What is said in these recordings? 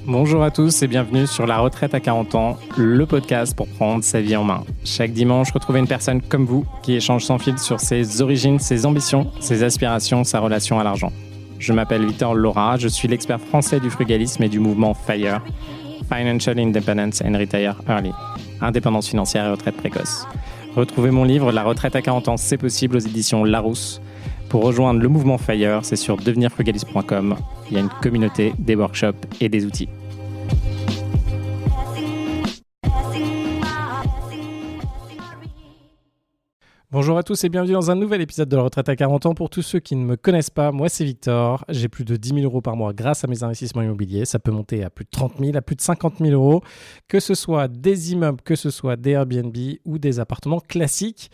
Bonjour à tous et bienvenue sur La Retraite à 40 ans, le podcast pour prendre sa vie en main. Chaque dimanche, retrouvez une personne comme vous qui échange sans fil sur ses origines, ses ambitions, ses aspirations, sa relation à l'argent. Je m'appelle Victor Laura, je suis l'expert français du frugalisme et du mouvement FIRE, Financial Independence and Retire Early, indépendance financière et retraite précoce. Retrouvez mon livre La Retraite à 40 ans, c'est possible aux éditions Larousse. Pour rejoindre le mouvement FIRE, c'est sur devenirfrugaliste.com. Il y a une communauté, des workshops et des outils. Bonjour à tous et bienvenue dans un nouvel épisode de La Retraite à 40 ans. Pour tous ceux qui ne me connaissent pas, moi c'est Victor. J'ai plus de 10 000 euros par mois grâce à mes investissements immobiliers. Ça peut monter à plus de 30 000, à plus de 50 000 euros. Que ce soit des immeubles, que ce soit des Airbnb ou des appartements classiques.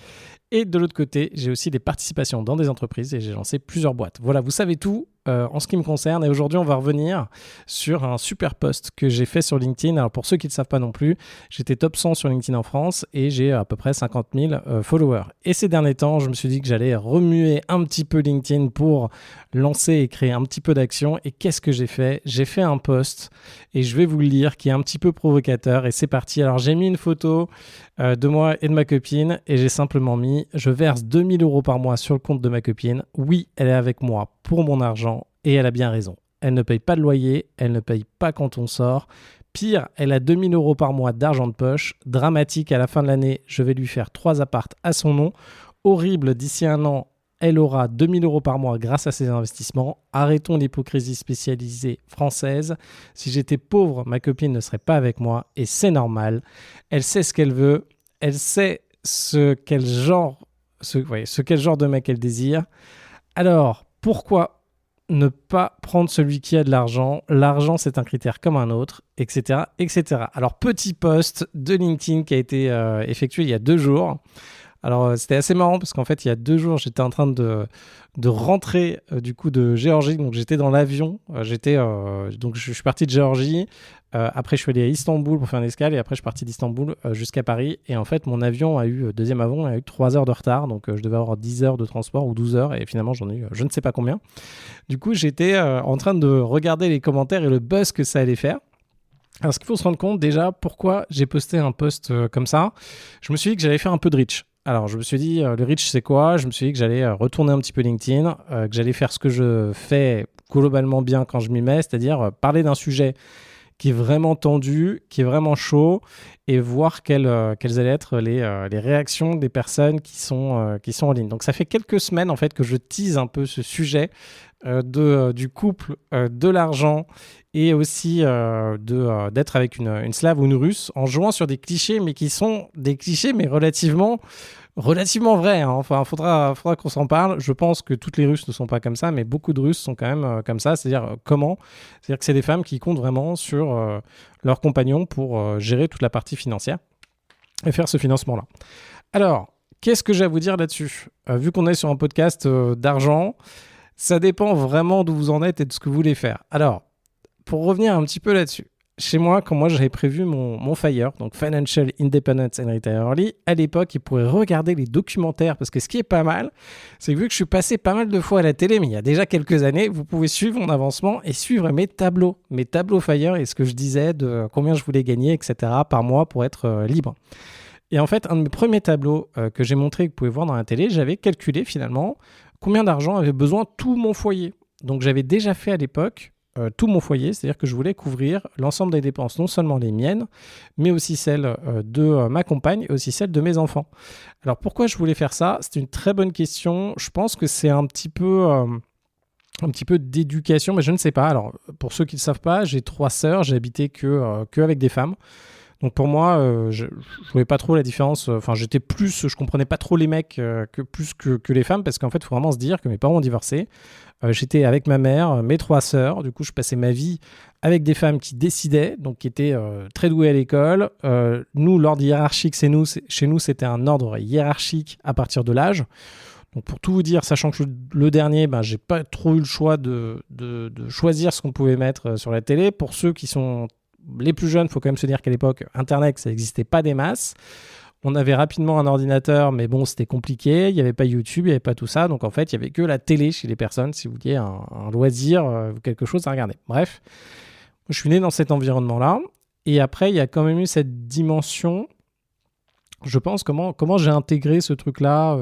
Et de l'autre côté, j'ai aussi des participations dans des entreprises et j'ai lancé plusieurs boîtes. Voilà, vous savez tout en ce qui me concerne. Et aujourd'hui, on va revenir sur un super post que j'ai fait sur LinkedIn. Alors pour ceux qui ne le savent pas non plus, j'étais top 100 sur LinkedIn en France et j'ai à peu près 50 000 followers. Et ces derniers temps, je me suis dit que j'allais remuer un petit peu LinkedIn pour lancer et créer un petit peu d'action. Et qu'est-ce que j'ai fait ? J'ai fait un post et je vais vous le lire qui est un petit peu provocateur. Et c'est parti. Alors j'ai mis une photo de moi et de ma copine et j'ai simplement mis « Je verse 2 000 euros par mois sur le compte de ma copine. Oui, elle est avec moi pour mon argent et elle a bien raison. Elle ne paye pas de loyer, elle ne paye pas quand on sort. Pire, elle a 2 000 euros par mois d'argent de poche. Dramatique, à la fin de l'année, je vais lui faire 3 appartes à son nom. Horrible, d'ici un an, elle aura 2 000 euros par mois grâce à ses investissements. Arrêtons l'hypocrisie spécialisée française. Si j'étais pauvre, ma copine ne serait pas avec moi et c'est normal. Elle sait ce qu'elle veut. Elle sait quel genre de mec elle désire. Alors, pourquoi ne pas prendre celui qui a de l'argent ? L'argent, c'est un critère comme un autre, etc., etc. Alors, petit post de LinkedIn qui a été effectué il y a 2 jours. Alors, c'était assez marrant parce qu'en fait, il y a 2 jours, j'étais en train de rentrer du coup de Géorgie. Donc, j'étais dans l'avion. Donc, je suis parti de Géorgie. Après, je suis allé à Istanbul pour faire une escale. Et après, je suis parti d'Istanbul jusqu'à Paris. Et en fait, mon avion deuxième avion a eu 3 heures de retard. Donc, je devais avoir 10 heures de transport ou 12 heures. Et finalement, j'en ai eu je ne sais pas combien. Du coup, j'étais en train de regarder les commentaires et le buzz que ça allait faire. Alors, ce qu'il faut se rendre compte, déjà, pourquoi j'ai posté un post comme ça ? Je me suis dit que j'allais faire un peu de reach. Alors, je me suis dit, le reach, c'est quoi ? Je me suis dit que j'allais retourner un petit peu LinkedIn, que j'allais faire ce que je fais globalement bien quand je m'y mets, c'est-à-dire parler d'un sujet qui est vraiment tendu, qui est vraiment chaud, et voir quelles allaient être les réactions des personnes qui sont en ligne. Donc, ça fait quelques semaines, en fait, que je tease un peu ce sujet du couple, de l'argent, et aussi d'être avec une slave ou une russe, en jouant sur des clichés, mais qui sont des clichés, mais relativement vrai, hein. Enfin, faudra qu'on s'en parle. Je pense que toutes les Russes ne sont pas comme ça, mais beaucoup de Russes sont quand même comme ça. C'est-à-dire comment ? C'est-à-dire que c'est des femmes qui comptent vraiment sur leurs compagnons pour gérer toute la partie financière et faire ce financement-là. Alors, qu'est-ce que j'ai à vous dire là-dessus ? Vu qu'on est sur un podcast d'argent, ça dépend vraiment d'où vous en êtes et de ce que vous voulez faire. Alors, pour revenir un petit peu là-dessus, chez moi, quand moi j'avais prévu mon FIRE, donc Financial Independence and Retire Early, à l'époque, ils pourraient regarder les documentaires, parce que ce qui est pas mal, c'est que vu que je suis passé pas mal de fois à la télé, mais il y a déjà quelques années, vous pouvez suivre mon avancement et suivre mes tableaux FIRE et ce que je disais de combien je voulais gagner, etc. par mois pour être libre. Et en fait, un de mes premiers tableaux que j'ai montré, que vous pouvez voir dans la télé, j'avais calculé finalement combien d'argent avait besoin tout mon foyer. Donc j'avais déjà fait à l'époque tout mon foyer, c'est-à-dire que je voulais couvrir l'ensemble des dépenses, non seulement les miennes, mais aussi celles de ma compagne et aussi celles de mes enfants. Alors pourquoi je voulais faire ça ? C'est une très bonne question. Je pense que c'est un petit peu d'éducation, mais je ne sais pas. Alors pour ceux qui ne le savent pas, j'ai 3 sœurs, j'ai habité que avec des femmes. Donc pour moi, je ne voyais pas trop la différence. Enfin, je comprenais pas trop les mecs que les femmes, parce qu'en fait, il faut vraiment se dire que mes parents ont divorcé. J'étais avec ma mère, mes 3 sœurs. Du coup, je passais ma vie avec des femmes qui décidaient, donc qui étaient très douées à l'école. Nous, l'ordre hiérarchique, chez nous, c'était un ordre hiérarchique à partir de l'âge. Donc pour tout vous dire, sachant que le dernier, j'ai pas trop eu le choix de choisir ce qu'on pouvait mettre sur la télé. Pour ceux qui sont les plus jeunes, il faut quand même se dire qu'à l'époque, Internet, ça n'existait pas des masses. On avait rapidement un ordinateur, mais bon, c'était compliqué. Il n'y avait pas YouTube, il n'y avait pas tout ça. Donc, en fait, il n'y avait que la télé chez les personnes, si vous vouliez un loisir, quelque chose à regarder. Bref, je suis né dans cet environnement-là. Et après, il y a quand même eu cette dimension, je pense, comment j'ai intégré ce truc-là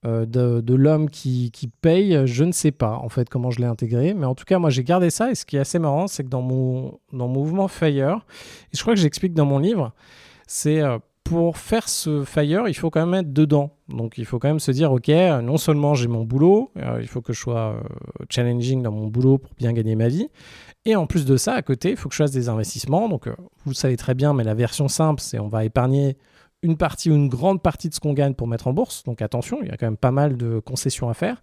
de l'homme qui paye, je ne sais pas, en fait, comment je l'ai intégré. Mais en tout cas, moi, j'ai gardé ça. Et ce qui est assez marrant, c'est que dans mon mouvement FIRE, et je crois que j'explique dans mon livre, c'est... pour faire ce FIRE, il faut quand même être dedans. Donc, il faut quand même se dire, OK, non seulement j'ai mon boulot, il faut que je sois challenging dans mon boulot pour bien gagner ma vie. Et en plus de ça, à côté, il faut que je fasse des investissements. Donc, vous le savez très bien, mais la version simple, c'est on va épargner une partie ou une grande partie de ce qu'on gagne pour mettre en bourse. Donc, attention, il y a quand même pas mal de concessions à faire.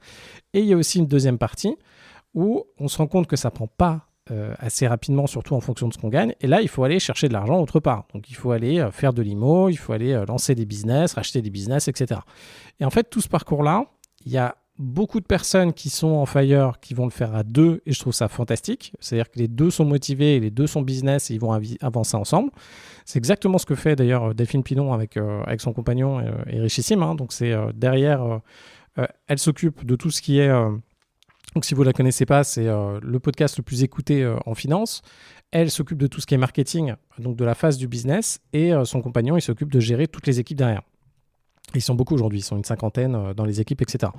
Et il y a aussi une deuxième partie où on se rend compte que ça ne prend pas assez rapidement, surtout en fonction de ce qu'on gagne. Et là, il faut aller chercher de l'argent autre part. Donc, il faut aller faire de l'IMO, il faut aller lancer des business, racheter des business, etc. Et en fait, tout ce parcours-là, il y a beaucoup de personnes qui sont en FIRE qui vont le faire à deux, et je trouve ça fantastique. C'est-à-dire que les deux sont motivés, les deux sont business, et ils vont avancer ensemble. C'est exactement ce que fait d'ailleurs Delphine Pinon avec son compagnon et Richissime. Hein. Donc, c'est derrière, elle s'occupe de tout ce qui est... donc, si vous ne la connaissez pas, c'est le podcast le plus écouté en finance. Elle s'occupe de tout ce qui est marketing, donc de la phase du business, et son compagnon, il s'occupe de gérer toutes les équipes derrière. Ils sont beaucoup aujourd'hui, ils sont une cinquantaine dans les équipes, etc.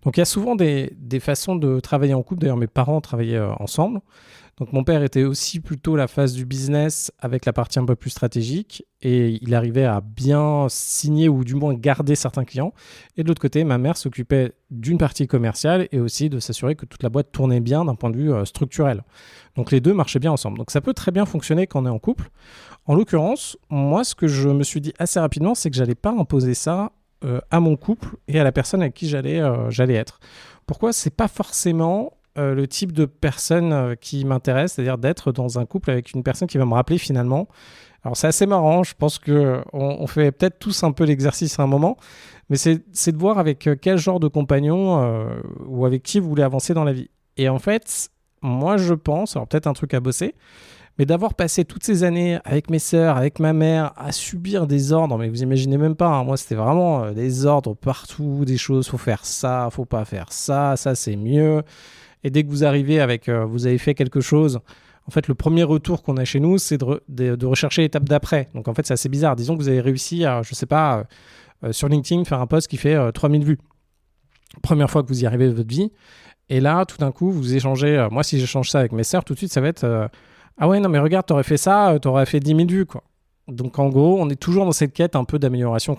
Donc, il y a souvent des façons de travailler en couple. D'ailleurs, mes parents travaillaient ensemble. Donc, mon père était aussi plutôt la phase du business avec la partie un peu plus stratégique, et il arrivait à bien signer ou du moins garder certains clients. Et de l'autre côté, ma mère s'occupait d'une partie commerciale et aussi de s'assurer que toute la boîte tournait bien d'un point de vue structurel. Donc, les deux marchaient bien ensemble. Donc, ça peut très bien fonctionner quand on est en couple. En l'occurrence, moi, ce que je me suis dit assez rapidement, c'est que je n'allais pas imposer ça à mon couple et à la personne avec qui j'allais être. Pourquoi ? C'est pas forcément le type de personne qui m'intéresse, c'est-à-dire d'être dans un couple avec une personne qui va me rappeler finalement. Alors c'est assez marrant, je pense qu'on fait peut-être tous un peu l'exercice à un moment, mais c'est de voir avec quel genre de compagnon ou avec qui vous voulez avancer dans la vie. Et en fait, moi je pense, alors peut-être un truc à bosser, mais d'avoir passé toutes ces années avec mes sœurs, avec ma mère, à subir des ordres, mais vous imaginez même pas, hein, moi c'était vraiment des ordres partout, des choses, faut faire ça, faut pas faire ça, ça c'est mieux. Et dès que vous arrivez avec, vous avez fait quelque chose, en fait le premier retour qu'on a chez nous, c'est de rechercher l'étape d'après. Donc en fait c'est assez bizarre. Disons que vous avez réussi à, je sais pas, sur LinkedIn, faire un post qui fait 3000 vues. Première fois que vous y arrivez de votre vie. Et là, tout d'un coup, vous échangez, moi si j'échange ça avec mes sœurs, tout de suite ça va être... ah ouais, non mais regarde, t'aurais fait ça, t'aurais fait 10 000 vues, quoi. Donc en gros, on est toujours dans cette quête un peu d'amélioration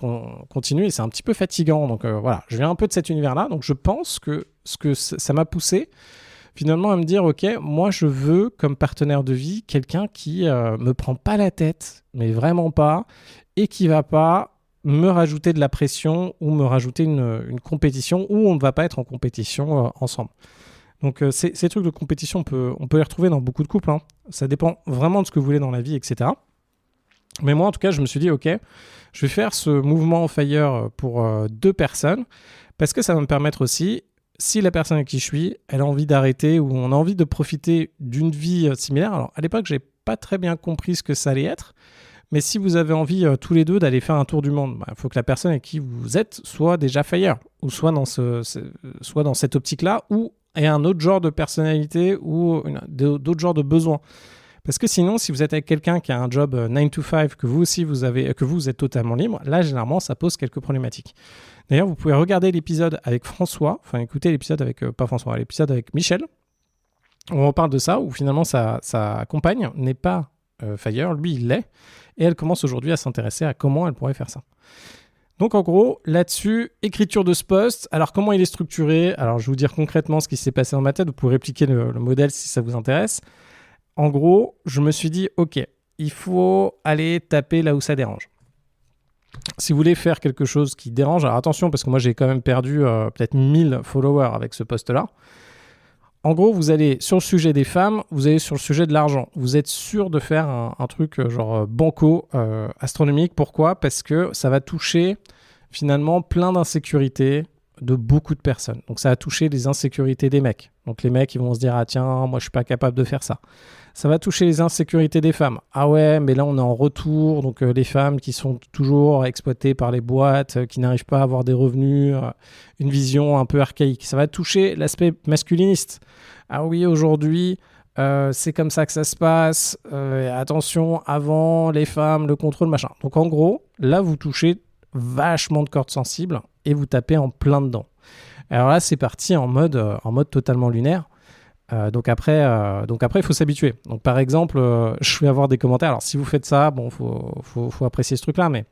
continue et c'est un petit peu fatigant. Donc voilà, je viens un peu de cet univers-là. Donc je pense que ça m'a poussé finalement à me dire, ok, moi je veux comme partenaire de vie quelqu'un qui me prend pas la tête, mais vraiment pas, et qui va pas me rajouter de la pression ou me rajouter une compétition où on ne va pas être en compétition ensemble. Donc ces trucs de compétition, on peut les retrouver dans beaucoup de couples. Hein. Ça dépend vraiment de ce que vous voulez dans la vie, etc. Mais moi, en tout cas, je me suis dit, ok, je vais faire ce mouvement FIRE pour deux personnes parce que ça va me permettre aussi, si la personne avec qui je suis, elle a envie d'arrêter ou on a envie de profiter d'une vie similaire. Alors, à l'époque, je n'ai pas très bien compris ce que ça allait être. Mais si vous avez envie tous les deux d'aller faire un tour du monde, faut que la personne avec qui vous êtes soit déjà FIRE ou soit dans cette optique-là ou ait un autre genre de personnalité ou d'autres genres de besoins. Parce que sinon, si vous êtes avec quelqu'un qui a un job 9 to 5, que vous aussi que vous êtes totalement libre, là, généralement, ça pose quelques problématiques. D'ailleurs, vous pouvez regarder l'épisode avec François, enfin écouter l'épisode avec, pas François, l'épisode avec Michel, où on parle de ça, où finalement sa compagne n'est pas FIRE, lui il l'est, et elle commence aujourd'hui à s'intéresser à comment elle pourrait faire ça. Donc en gros, là-dessus, écriture de ce post. Alors comment il est structuré ? Alors je vais vous dire concrètement ce qui s'est passé dans ma tête, vous pouvez répliquer le modèle si ça vous intéresse. En gros, je me suis dit, ok, il faut aller taper là où ça dérange. Si vous voulez faire quelque chose qui dérange, alors attention, parce que moi j'ai quand même perdu peut-être 1000 followers avec ce post-là. En gros, vous allez sur le sujet des femmes, vous allez sur le sujet de l'argent. Vous êtes sûr de faire un truc genre banco, astronomique. Pourquoi ? Parce que ça va toucher finalement plein d'insécurités de beaucoup de personnes. Donc ça a touché les insécurités des mecs. Donc les mecs, ils vont se dire, ah tiens, moi je suis pas capable de faire ça. Ça va toucher les insécurités des femmes. Ah ouais, mais là on est en retour, donc les femmes qui sont toujours exploitées par les boîtes, qui n'arrivent pas à avoir des revenus, une vision un peu archaïque. Ça va toucher l'aspect masculiniste. Ah oui, aujourd'hui, c'est comme ça que ça se passe. Attention, avant, les femmes, le contrôle, machin. Donc en gros, là vous touchez vachement de cordes sensibles et vous tapez en plein dedans. Alors là, c'est parti en mode totalement lunaire. Donc après, il faut s'habituer. Donc par exemple, je vais avoir des commentaires. Alors si vous faites ça, bon, faut apprécier ce truc-là, mais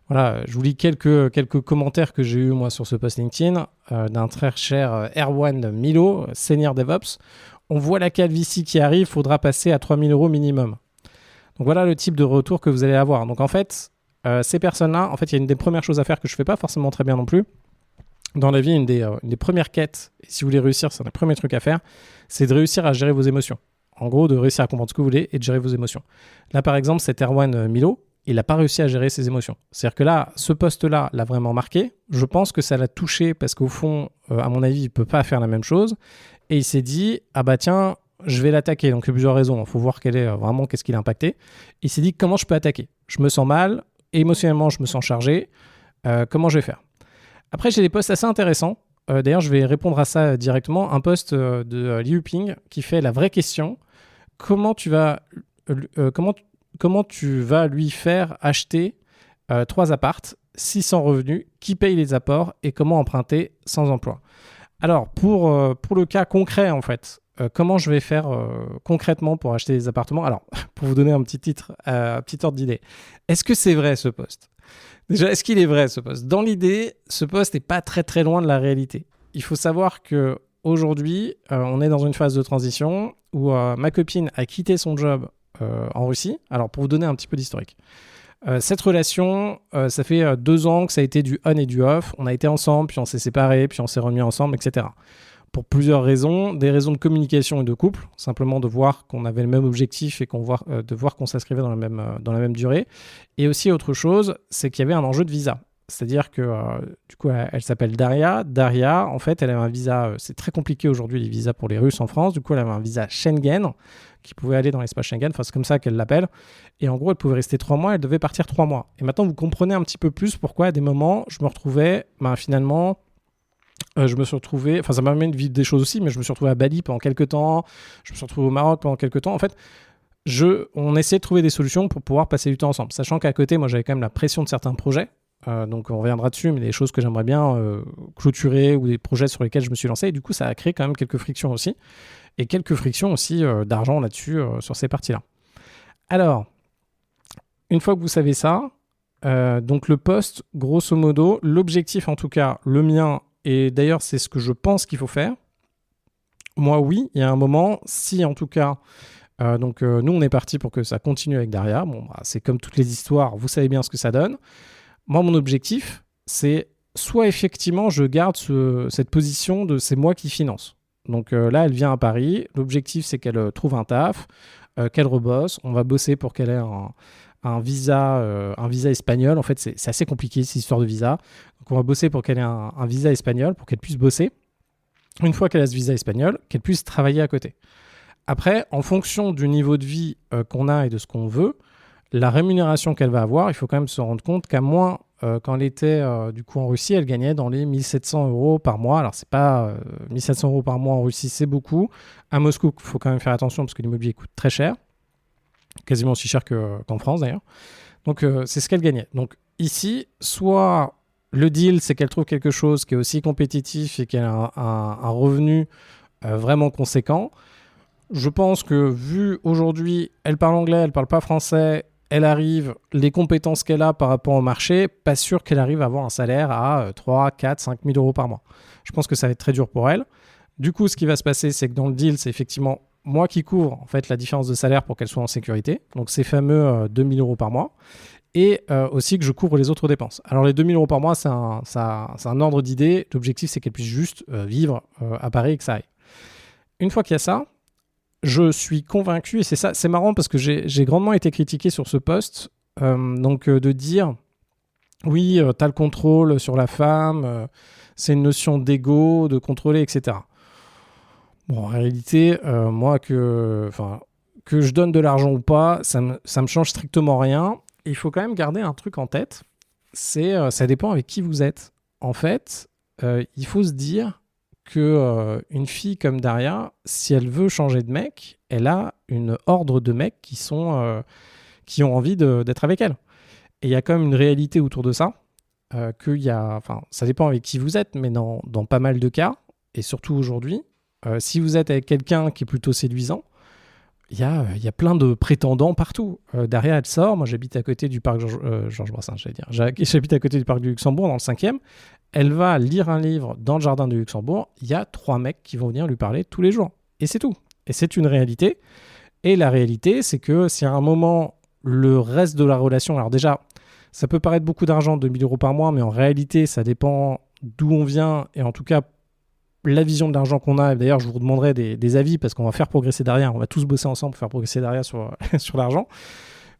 voilà, je vous lis quelques commentaires que j'ai eu moi sur ce post LinkedIn d'un très cher Erwan Milo, senior DevOps. On voit la calvitie qui arrive, faudra passer à 3 000 € minimum. Donc voilà le type de retour que vous allez avoir. Donc en fait, ces personnes-là, en fait, il y a une des premières choses à faire que je fais pas forcément très bien non plus. Dans la vie, une des premières quêtes, et si vous voulez réussir, c'est un des premiers trucs à faire, c'est de réussir à gérer vos émotions. En gros, de réussir à comprendre ce que vous voulez et de gérer vos émotions. Là, par exemple, cet Erwan Milo, il n'a pas réussi à gérer ses émotions. C'est-à-dire que là, ce poste-là l'a vraiment marqué. Je pense que ça l'a touché parce qu'au fond, à mon avis, il ne peut pas faire la même chose. Et il s'est dit, ah bah tiens, je vais l'attaquer. Donc il y a plusieurs raisons. Il faut voir qu'est-ce qu'il a impacté. Il s'est dit, comment je peux attaquer ? Je me sens mal, émotionnellement, je me sens chargé. Comment je vais faire ? Après, j'ai des posts assez intéressants. D'ailleurs, je vais répondre à ça directement. Un post de Liu Ping qui fait la vraie question. Comment tu vas lui faire acheter 3 appartes, 600 revenus, qui paye les apports et comment emprunter sans emploi. Alors, pour le cas concret, en fait, comment je vais faire concrètement pour acheter des appartements ? Alors, pour vous donner un petit ordre d'idée, est-ce que c'est vrai ce post ? Déjà, est-ce qu'il est vrai ce post ? Dans l'idée, ce post n'est pas très très loin de la réalité. Il faut savoir qu'aujourd'hui, on est dans une phase de transition où ma copine a quitté son job en Russie. Alors, pour vous donner un petit peu d'historique. Cette relation, ça fait 2 ans que ça a été du on et du off. On a été ensemble, puis on s'est séparés, puis on s'est remis ensemble, etc. Pour plusieurs raisons, des raisons de communication et de couple, simplement de voir qu'on avait le même objectif et de voir qu'on s'inscrivait dans la même durée. Et aussi autre chose, c'est qu'il y avait un enjeu de visa. C'est-à-dire que du coup, elle s'appelle Daria. Daria, en fait, elle avait un visa, c'est très compliqué aujourd'hui les visas pour les Russes en France. Du coup, elle avait un visa Schengen qui pouvait aller dans l'espace Schengen. Enfin, c'est comme ça qu'elle l'appelle. Et en gros, elle pouvait rester 3 mois. Elle devait partir 3 mois. Et maintenant, vous comprenez un petit peu plus pourquoi à des moments, je me retrouvais, finalement, je me suis retrouvé, enfin, ça m'a amené de vivre des choses aussi, mais je me suis retrouvé à Bali pendant quelques temps. Je me suis retrouvé au Maroc pendant quelques temps. En fait, on essayait de trouver des solutions pour pouvoir passer du temps ensemble. Sachant qu'à côté, moi, j'avais quand même la pression de certains projets. Donc on reviendra dessus, mais des choses que j'aimerais bien clôturer ou des projets sur lesquels je me suis lancé. Et du coup, ça a créé quand même quelques frictions aussi. Et quelques frictions aussi d'argent là-dessus, sur ces parties-là. Alors, une fois que vous savez ça, donc le poste, grosso modo, l'objectif en tout cas, le mien, et d'ailleurs c'est ce que je pense qu'il faut faire. Moi, oui, il y a un moment, si en tout cas... nous, on est parti pour que ça continue avec Daria. Bon, c'est comme toutes les histoires, vous savez bien ce que ça donne. Moi, mon objectif, c'est soit effectivement, je garde cette position de c'est moi qui finance. Donc là, elle vient à Paris. L'objectif, c'est qu'elle trouve un taf, qu'elle rebosse. On va bosser pour qu'elle ait un visa espagnol. En fait, c'est assez compliqué, cette histoire de visa. Donc, on va bosser pour qu'elle ait un visa espagnol, pour qu'elle puisse bosser. Une fois qu'elle a ce visa espagnol, qu'elle puisse travailler à côté. Après, en fonction du niveau de vie qu'on a et de ce qu'on veut, la rémunération qu'elle va avoir, il faut quand même se rendre compte qu'à moins, quand elle était du coup en Russie, elle gagnait dans les 1 700 € par mois. Alors, c'est pas 1 700 € par mois en Russie, c'est beaucoup. À Moscou, il faut quand même faire attention parce que l'immobilier coûte très cher, quasiment aussi cher qu'en France d'ailleurs. Donc, c'est ce qu'elle gagnait. Donc, ici, soit le deal, c'est qu'elle trouve quelque chose qui est aussi compétitif et qu'elle a un revenu vraiment conséquent. Je pense que vu aujourd'hui, elle parle anglais, elle parle pas français, elle arrive, les compétences qu'elle a par rapport au marché, pas sûr qu'elle arrive à avoir un salaire à 3, 4, 5 000 € par mois. Je pense que ça va être très dur pour elle. Du coup, ce qui va se passer, c'est que dans le deal, c'est effectivement moi qui couvre en fait la différence de salaire pour qu'elle soit en sécurité. Donc ces fameux 2 000 € par mois. Et aussi que je couvre les autres dépenses. Alors les 2 000 € par mois, c'est un ordre d'idée. L'objectif, c'est qu'elle puisse juste vivre à Paris et que ça aille. Une fois qu'il y a ça, je suis convaincu, et c'est marrant parce que j'ai grandement été critiqué sur ce post, de dire oui, t'as le contrôle sur la femme, c'est une notion d'ego, de contrôler, etc. Bon, en réalité, moi, que je donne de l'argent ou pas, ça me change strictement rien. Il faut quand même garder un truc en tête, c'est ça dépend avec qui vous êtes. En fait, il faut se dire que une fille comme Daria, si elle veut changer de mec, elle a une horde de mecs qui ont envie d'être avec elle. Et il y a quand même une réalité autour de ça, ça dépend avec qui vous êtes, mais dans pas mal de cas, et surtout aujourd'hui, si vous êtes avec quelqu'un qui est plutôt séduisant, il y a plein de prétendants partout. Daria, elle sort. Moi, j'habite à côté du parc Georges Brassens, j'allais dire. J'habite à côté du parc du Luxembourg, dans le 5e. Elle va lire un livre dans le jardin du Luxembourg. Il y a 3 mecs qui vont venir lui parler tous les jours. Et c'est tout. Et c'est une réalité. Et la réalité, c'est que si à un moment, le reste de la relation... Alors déjà, ça peut paraître beaucoup d'argent, 2 000 € par mois, mais en réalité, ça dépend d'où on vient. Et en tout cas, la vision de l'argent qu'on a. D'ailleurs, je vous demanderai des avis parce qu'on va faire progresser Daria. On va tous bosser ensemble pour faire progresser Daria sur l'argent.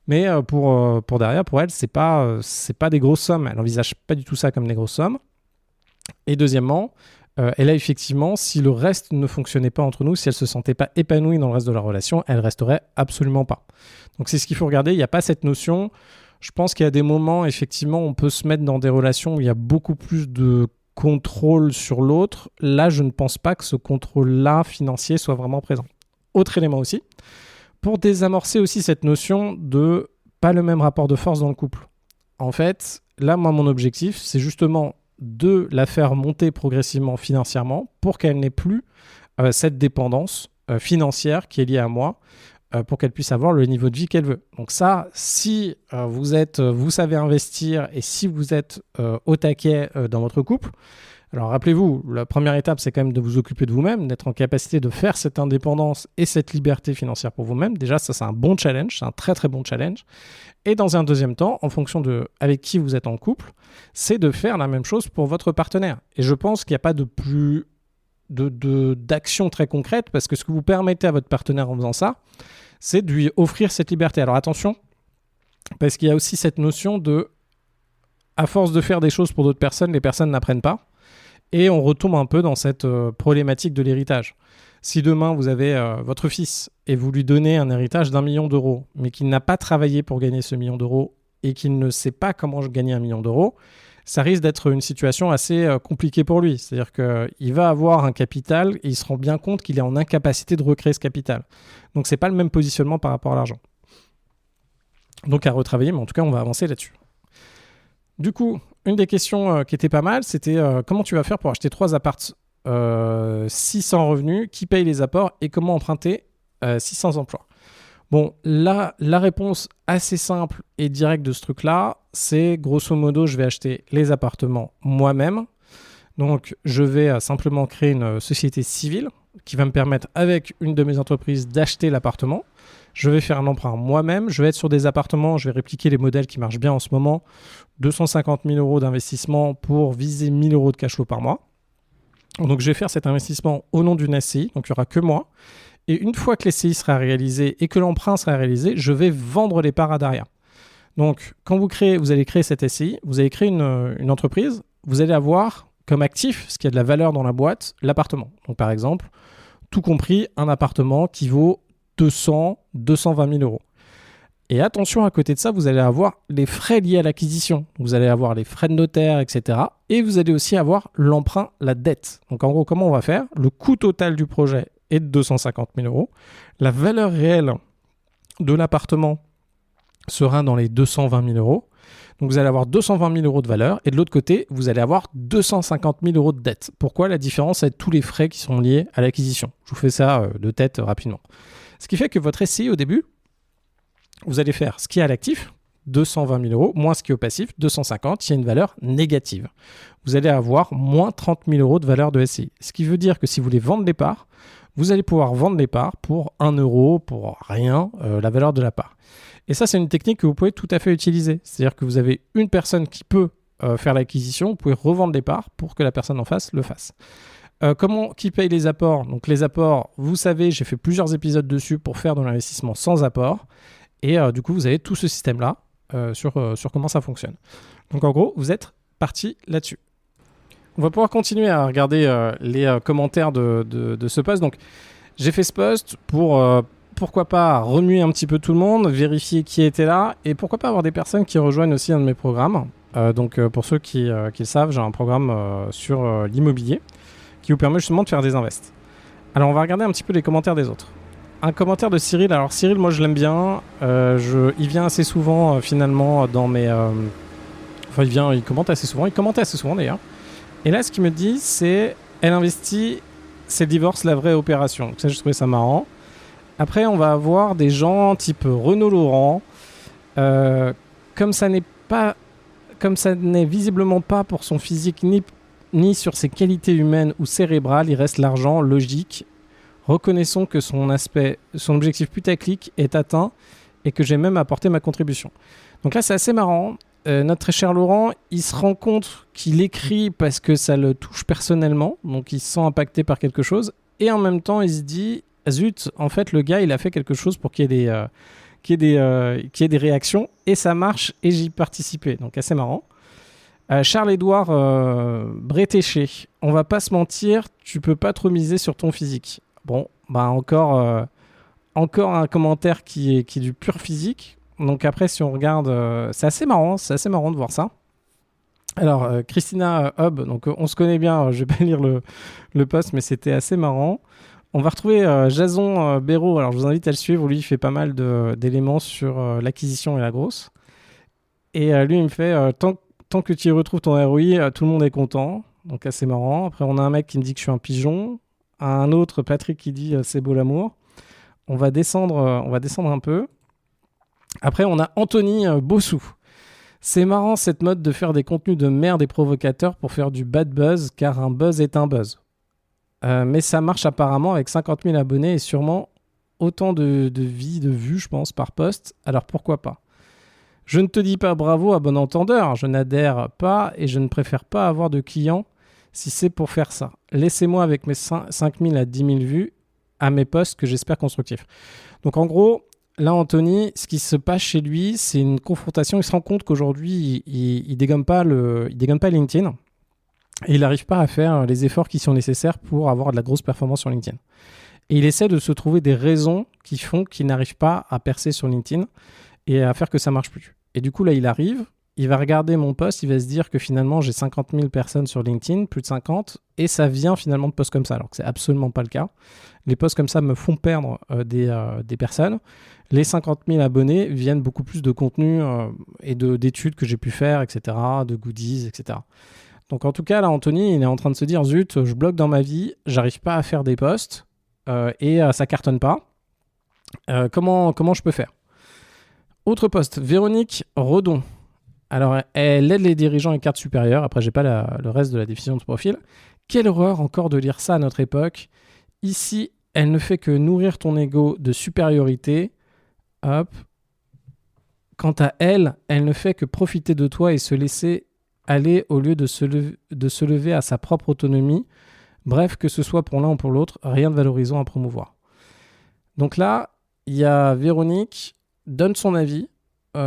Mais pour Daria, pour elle, c'est pas des grosses sommes. Elle n'envisage pas du tout ça comme des grosses sommes. Et deuxièmement, elle a effectivement, si le reste ne fonctionnait pas entre nous, si elle se sentait pas épanouie dans le reste de la relation, elle resterait absolument pas. Donc c'est ce qu'il faut regarder. Il n'y a pas cette notion. Je pense qu'il y a des moments, effectivement, on peut se mettre dans des relations où il y a beaucoup plus de contrôle sur l'autre. Là, je ne pense pas que ce contrôle-là financier soit vraiment présent. Autre élément aussi, pour désamorcer aussi cette notion de pas le même rapport de force dans le couple. En fait, là, moi, mon objectif, c'est justement de la faire monter progressivement financièrement pour qu'elle n'ait plus cette dépendance financière qui est liée à moi, pour qu'elle puisse avoir le niveau de vie qu'elle veut. Donc ça, si vous savez investir et si vous êtes au taquet dans votre couple, alors rappelez-vous, la première étape, c'est quand même de vous occuper de vous-même, d'être en capacité de faire cette indépendance et cette liberté financière pour vous-même. Déjà, ça, c'est un bon challenge, c'est un très très bon challenge. Et dans un deuxième temps, en fonction de avec qui vous êtes en couple, c'est de faire la même chose pour votre partenaire. Et je pense qu'il n'y a pas d'action très concrète, parce que ce que vous permettez à votre partenaire en faisant ça, c'est de lui offrir cette liberté. Alors attention, parce qu'il y a aussi cette notion de, à force de faire des choses pour d'autres personnes, les personnes n'apprennent pas. Et on retombe un peu dans cette problématique de l'héritage. Si demain vous avez votre fils et vous lui donnez un héritage d'1 million d'euros, mais qu'il n'a pas travaillé pour gagner ce 1 million d'euros et qu'il ne sait pas comment gagner 1 million d'euros, ça risque d'être une situation assez compliquée pour lui. C'est-à-dire qu'il va avoir un capital et il se rend bien compte qu'il est en incapacité de recréer ce capital. Donc c'est pas le même positionnement par rapport à l'argent. Donc à retravailler, mais en tout cas on va avancer là-dessus. Du coup, une des questions qui était pas mal, c'était comment tu vas faire pour acheter 3 apparts 600 revenus, qui paye les apports et comment emprunter 600 emplois. Bon, là, la réponse assez simple et directe de ce truc-là, c'est grosso modo, je vais acheter les appartements moi-même. Donc, je vais simplement créer une société civile qui va me permettre, avec une de mes entreprises, d'acheter l'appartement. Je vais faire un emprunt moi-même. Je vais être sur des appartements. Je vais répliquer les modèles qui marchent bien en ce moment. 250 000 € d'investissement pour viser 1 000 € de cash flow par mois. Donc, je vais faire cet investissement au nom d'une SCI. Donc, il n'y aura que moi. Et une fois que l'SCI sera réalisée et que l'emprunt sera réalisé, je vais vendre les parts à Daria. Donc, quand vous allez créer cette SCI, vous allez créer une entreprise. Vous allez avoir comme actif, ce qui a de la valeur dans la boîte, l'appartement. Donc, par exemple, tout compris, un appartement qui vaut 220 000 €. Et attention, à côté de ça, vous allez avoir les frais liés à l'acquisition. Vous allez avoir les frais de notaire, etc. Et vous allez aussi avoir l'emprunt, la dette. Donc en gros, comment on va faire ? Le coût total du projet est de 250 000 €. La valeur réelle de l'appartement sera dans les 220 000 €. Donc vous allez avoir 220 000 € de valeur. Et de l'autre côté, vous allez avoir 250 000 € de dette. Pourquoi ? La différence est tous les frais qui sont liés à l'acquisition. Je vous fais ça de tête rapidement. Ce qui fait que votre SCI, au début, vous allez faire ce qui est à l'actif, 220 000 €, moins ce qui est au passif, 250, il y a une valeur négative. Vous allez avoir moins 30 000 € de valeur de SCI. Ce qui veut dire que si vous voulez vendre les parts, vous allez pouvoir vendre les parts pour 1 €, pour rien, la valeur de la part. Et ça, c'est une technique que vous pouvez tout à fait utiliser. C'est-à-dire que vous avez une personne qui peut faire l'acquisition, vous pouvez revendre les parts pour que la personne en face le fasse. Qui paye les apports ? Donc les apports, vous savez, j'ai fait plusieurs épisodes dessus pour faire de l'investissement sans apport. Et du coup, vous avez tout ce système-là sur comment ça fonctionne. Donc en gros, vous êtes parti là-dessus. On va pouvoir continuer à regarder les commentaires de ce post. Donc, j'ai fait ce post pour, pourquoi pas, remuer un petit peu tout le monde, vérifier qui était là, et pourquoi pas avoir des personnes qui rejoignent aussi un de mes programmes. Donc, pour ceux qui le savent, j'ai un programme sur l'immobilier qui vous permet justement de faire des invests. Alors, on va regarder un petit peu les commentaires des autres. Un commentaire de Cyril. Alors, Cyril, moi, je l'aime bien. Il vient assez souvent, finalement, dans mes... Enfin, il commente assez souvent. Il commentait assez souvent, d'ailleurs. Et là, ce qu'il me dit, c'est... Elle investit, c'est le divorce, la vraie opération. Donc ça, je trouvais ça marrant. Après, on va avoir des gens type Renaud Laurent. Comme ça n'est visiblement pas pour son physique ni sur ses qualités humaines ou cérébrales, il reste l'argent, logique. Reconnaissons que son objectif putaclic est atteint et que j'ai même apporté ma contribution. Donc là, c'est assez marrant. Notre très cher Laurent, il se rend compte qu'il écrit parce que ça le touche personnellement, donc il se sent impacté par quelque chose, et en même temps, il se dit, zut, en fait, le gars, il a fait quelque chose pour qu'il y ait des réactions, et ça marche, et j'y participais, donc assez marrant. Charles-Édouard Bretéché, on va pas se mentir, tu peux pas trop miser sur ton physique. Bon, bah encore un commentaire qui est du pur physique. Donc après, si on regarde, c'est assez marrant de voir ça. Alors, Christina Hub, donc on se connaît bien, je vais pas lire le post, mais c'était assez marrant. On va retrouver Jason Béraud, alors je vous invite à le suivre, lui il fait pas mal d'éléments sur l'acquisition et la grosse. Et lui il me fait, tant que tu y retrouves ton ROI, tout le monde est content, donc assez marrant. Après on a un mec qui me dit que je suis un pigeon, un autre, Patrick, qui dit c'est beau l'amour. On va descendre un peu. Après, on a Anthony Bossou. C'est marrant cette mode de faire des contenus de merde et provocateurs pour faire du bad buzz, car un buzz est un buzz. Mais ça marche apparemment avec 50 000 abonnés et sûrement autant de vues, je pense, par post. Alors pourquoi pas ? Je ne te dis pas bravo à bon entendeur, je n'adhère pas et je ne préfère pas avoir de clients si c'est pour faire ça. Laissez-moi avec mes 5 000 à 10 000 vues à mes posts que j'espère constructifs. Donc en gros... Là, Anthony, ce qui se passe chez lui, c'est une confrontation. Il se rend compte qu'aujourd'hui, il dégomme pas LinkedIn et il n'arrive pas à faire les efforts qui sont nécessaires pour avoir de la grosse performance sur LinkedIn. Et il essaie de se trouver des raisons qui font qu'il n'arrive pas à percer sur LinkedIn et à faire que ça marche plus. Et du coup, là, il va regarder mon post, il va se dire que finalement, j'ai 50 000 personnes sur LinkedIn, plus de 50, et ça vient finalement de posts comme ça, alors que c'est absolument pas le cas. Les posts comme ça me font perdre des personnes. Les 50 000 abonnés viennent beaucoup plus de contenu et d'études que j'ai pu faire, etc., de goodies, etc. Donc en tout cas, là, Anthony, il est en train de se dire, zut, je bloque dans ma vie, j'arrive pas à faire des posts et ça cartonne pas. Comment je peux faire ? Autre post, Véronique Redon. Alors, elle aide les dirigeants et cartes supérieures. Après, j'ai pas le reste de la définition de ce profil. Quelle horreur encore de lire ça à notre époque. Ici, elle ne fait que nourrir ton ego de supériorité. Hop. Quant à elle, elle ne fait que profiter de toi et se laisser aller au lieu de se lever à sa propre autonomie. Bref, que ce soit pour l'un ou pour l'autre, rien de valorisant à promouvoir. Donc là, il y a Véronique, donne son avis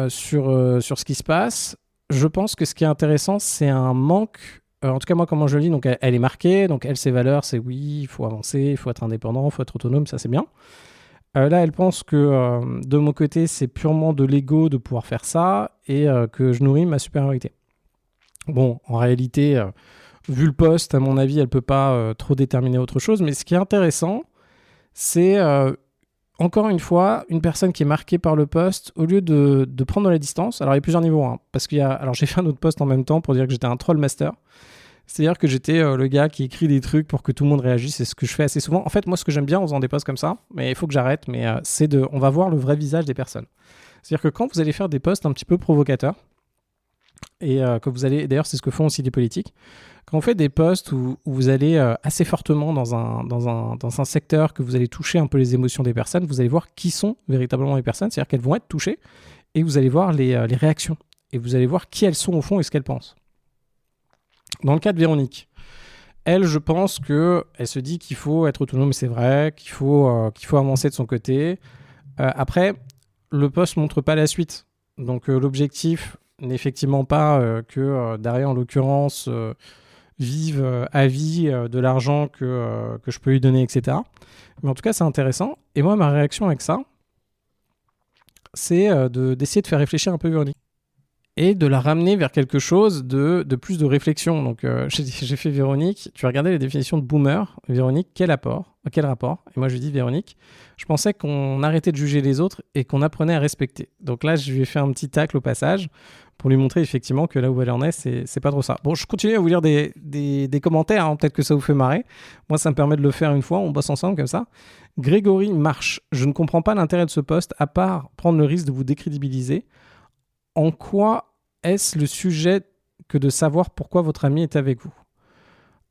sur ce qui se passe. Je pense que ce qui est intéressant, c'est un manque. En tout cas, moi, comment je le lis, donc elle est marquée. Donc, elle, ses valeurs, c'est oui, il faut avancer, il faut être indépendant, il faut être autonome, ça c'est bien. Là, elle pense que de mon côté, c'est purement de l'ego de pouvoir faire ça et que je nourris ma supériorité. Bon, en réalité, vu le poste, à mon avis, elle ne peut pas trop déterminer autre chose. Mais ce qui est intéressant, c'est encore une fois, une personne qui est marquée par le poste, au lieu de prendre de la distance. Alors, il y a plusieurs niveaux. Parce alors, j'ai fait un autre post en même temps pour dire que j'étais un troll master. C'est-à-dire que j'étais le gars qui écrit des trucs pour que tout le monde réagisse. C'est ce que je fais assez souvent. En fait, moi, ce que j'aime bien en faisant des posts comme ça, mais il faut que j'arrête, mais on va voir le vrai visage des personnes. C'est-à-dire que quand vous allez faire des posts un petit peu provocateurs, et que vous allez, d'ailleurs, c'est ce que font aussi les politiques, quand on fait des posts où vous allez assez fortement dans un secteur, que vous allez toucher un peu les émotions des personnes, vous allez voir qui sont véritablement les personnes, c'est-à-dire qu'elles vont être touchées, et vous allez voir les réactions, et vous allez voir qui elles sont au fond et ce qu'elles pensent. Dans le cas de Véronique, elle, je pense qu'elle se dit qu'il faut être autonome, c'est vrai, qu'il faut avancer de son côté. Après, le post ne montre pas la suite. Donc l'objectif n'est effectivement pas que derrière, en l'occurrence, vive à vie de l'argent que je peux lui donner, etc. Mais en tout cas, c'est intéressant. Et moi, ma réaction avec ça, c'est d'essayer de faire réfléchir un peu Véronique et de la ramener vers quelque chose de plus de réflexion. Donc, j'ai fait Véronique, tu as regardé les définitions de boomer. Véronique, quel rapport? Et moi, je lui dis, Véronique, je pensais qu'on arrêtait de juger les autres et qu'on apprenait à respecter. Donc là, je lui ai fait un petit tacle au passage pour lui montrer effectivement que là où elle en est, c'est pas trop ça. Bon, je continue à vous lire des commentaires, hein, peut-être que ça vous fait marrer. Moi, ça me permet de le faire une fois, on bosse ensemble comme ça. Grégory Marche, je ne comprends pas l'intérêt de ce poste, à part prendre le risque de vous décrédibiliser. En quoi est-ce le sujet que de savoir pourquoi votre ami est avec vous?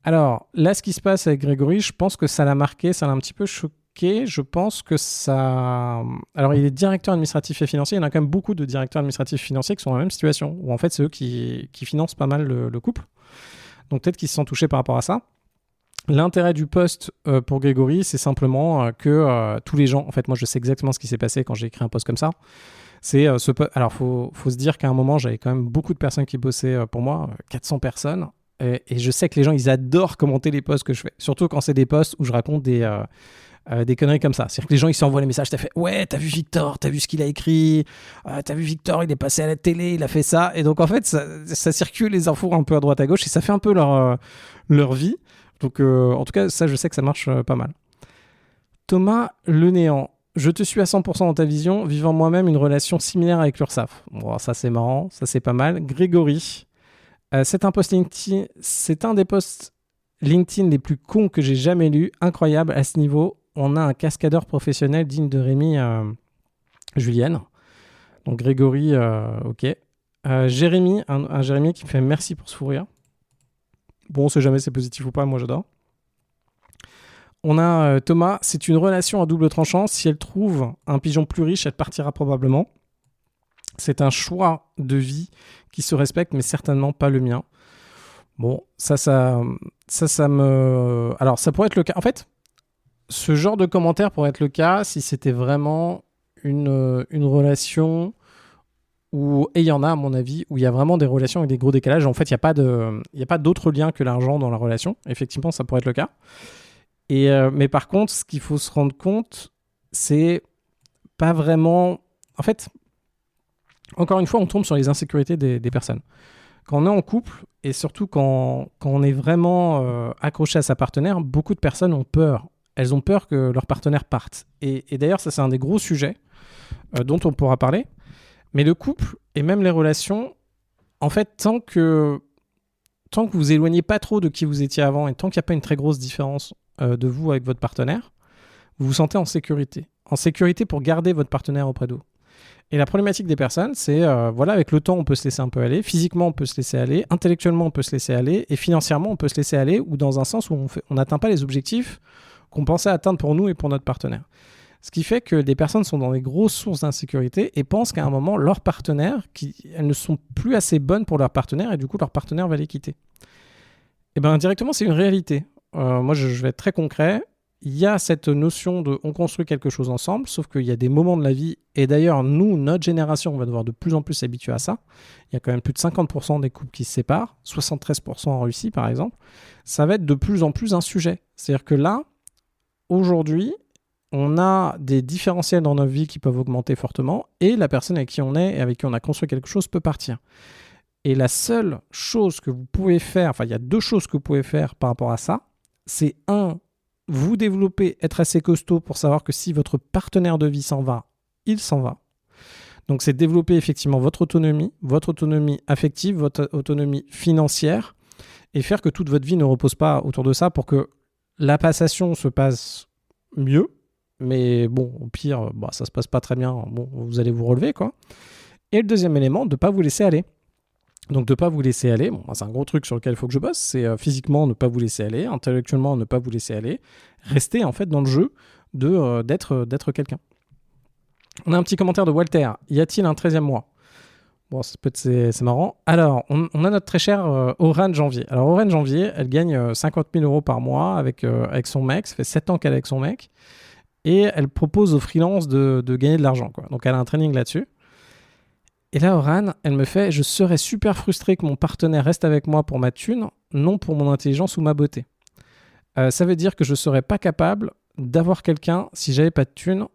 Alors, là, ce qui se passe avec Grégory, je pense que ça l'a marqué, ça l'a un petit peu choqué. Je pense que ça... Alors, il est directeur administratif et financier. Il y en a quand même beaucoup de directeurs administratifs et financiers qui sont dans la même situation, où en fait, c'est eux qui financent pas mal le couple. Donc, peut-être qu'ils se sont touchés par rapport à ça. L'intérêt du poste pour Grégory, c'est simplement que tous les gens... En fait, moi, je sais exactement ce qui s'est passé quand j'ai écrit un poste comme ça. Alors, faut se dire qu'à un moment, j'avais quand même beaucoup de personnes qui bossaient pour moi, 400 personnes. Et je sais que les gens, ils adorent commenter les posts que je fais. Surtout quand c'est des posts où je raconte des conneries comme ça. C'est-à-dire que les gens, ils s'envoient les messages. T'as fait, ouais, t'as vu Victor, t'as vu ce qu'il a écrit. T'as vu Victor, il est passé à la télé, il a fait ça. Et donc, en fait, ça circule les infos un peu à droite à gauche et ça fait un peu leur vie. Donc, en tout cas, ça, je sais que ça marche pas mal. Thomas Le Néant. Je te suis à 100% dans ta vision, vivant moi-même une relation similaire avec l'URSSAF. Bon, ça c'est marrant, ça c'est pas mal. Grégory, c'est un des posts LinkedIn les plus cons que j'ai jamais lus. Incroyable à ce niveau. On a un cascadeur professionnel digne de Rémi Julienne. Donc Grégory, ok. Jérémy, un Jérémy qui me fait merci pour ce fou rire. Bon, on sait jamais si c'est positif ou pas, moi j'adore. On a Thomas, c'est une relation à double tranchant. Si elle trouve un pigeon plus riche, elle partira probablement. C'est un choix de vie qui se respecte, mais certainement pas le mien. Bon, ça me... Alors, ça pourrait être le cas. En fait, ce genre de commentaire pourrait être le cas si c'était vraiment une relation où... Et il y en a, à mon avis, où il y a vraiment des relations avec des gros décalages. En fait, il n'y a pas d'autre lien que l'argent dans la relation. Effectivement, ça pourrait être le cas. Mais par contre, ce qu'il faut se rendre compte, c'est pas vraiment... En fait, encore une fois, on tombe sur les insécurités des personnes. Quand on est en couple, et surtout quand on est vraiment accroché à sa partenaire, beaucoup de personnes ont peur. Elles ont peur que leur partenaire parte. Et d'ailleurs, ça, c'est un des gros sujets dont on pourra parler. Mais le couple, et même les relations, en fait, tant que vous éloignez pas trop de qui vous étiez avant, et tant qu'il n'y a pas une très grosse différence de vous avec votre partenaire, vous vous sentez en sécurité. En sécurité pour garder votre partenaire auprès de vous. Et la problématique des personnes, c'est, voilà, avec le temps, on peut se laisser un peu aller, physiquement, on peut se laisser aller, intellectuellement, on peut se laisser aller, et financièrement, on peut se laisser aller, ou dans un sens où on n'atteint pas les objectifs qu'on pensait atteindre pour nous et pour notre partenaire. Ce qui fait que des personnes sont dans des grosses sources d'insécurité et pensent qu'à un moment, leurs partenaires, elles ne sont plus assez bonnes pour leur partenaire, et du coup, leur partenaire va les quitter. Et bien, directement, c'est une réalité. Moi, je vais être très concret. Il y a cette notion de on construit quelque chose ensemble, sauf qu'il y a des moments de la vie, et d'ailleurs, nous, notre génération, on va devoir de plus en plus s'habituer à ça. Il y a quand même plus de 50% des couples qui se séparent, 73% en Russie, par exemple. Ça va être de plus en plus un sujet. C'est-à-dire que là, aujourd'hui, on a des différentiels dans notre vie qui peuvent augmenter fortement, et la personne avec qui on est et avec qui on a construit quelque chose peut partir. Et la seule chose que vous pouvez faire, enfin, il y a deux choses que vous pouvez faire par rapport à ça, c'est vous développer, être assez costaud pour savoir que si votre partenaire de vie s'en va, il s'en va. Donc, c'est développer effectivement votre autonomie affective, votre autonomie financière, et faire que toute votre vie ne repose pas autour de ça pour que la passation se passe mieux. Mais bon, au pire, ça se passe pas très bien. Bon, vous allez vous relever, quoi. Et le deuxième élément, de ne pas vous laisser aller. Donc, de ne pas vous laisser aller, c'est un gros truc sur lequel il faut que je bosse, c'est physiquement ne pas vous laisser aller, intellectuellement ne pas vous laisser aller, rester en fait dans le jeu d'être quelqu'un. On a un petit commentaire de Walter. Y a-t-il un 13e mois? Bon, c'est marrant. Alors, on a notre très cher Aurane Janvier. Alors, Aurane Janvier, elle gagne 50 000 euros par mois avec son mec. Ça fait 7 ans qu'elle est avec son mec. Et elle propose aux freelances de gagner de l'argent, quoi. Donc, elle a un training là-dessus. Et là, Aurane, elle me fait « Je serais super frustrée que mon partenaire reste avec moi pour ma thune. non pour mon intelligence ou ma beauté. Ça veut dire que je ne serais pas capable d'avoir quelqu'un si j'avais pas de thune.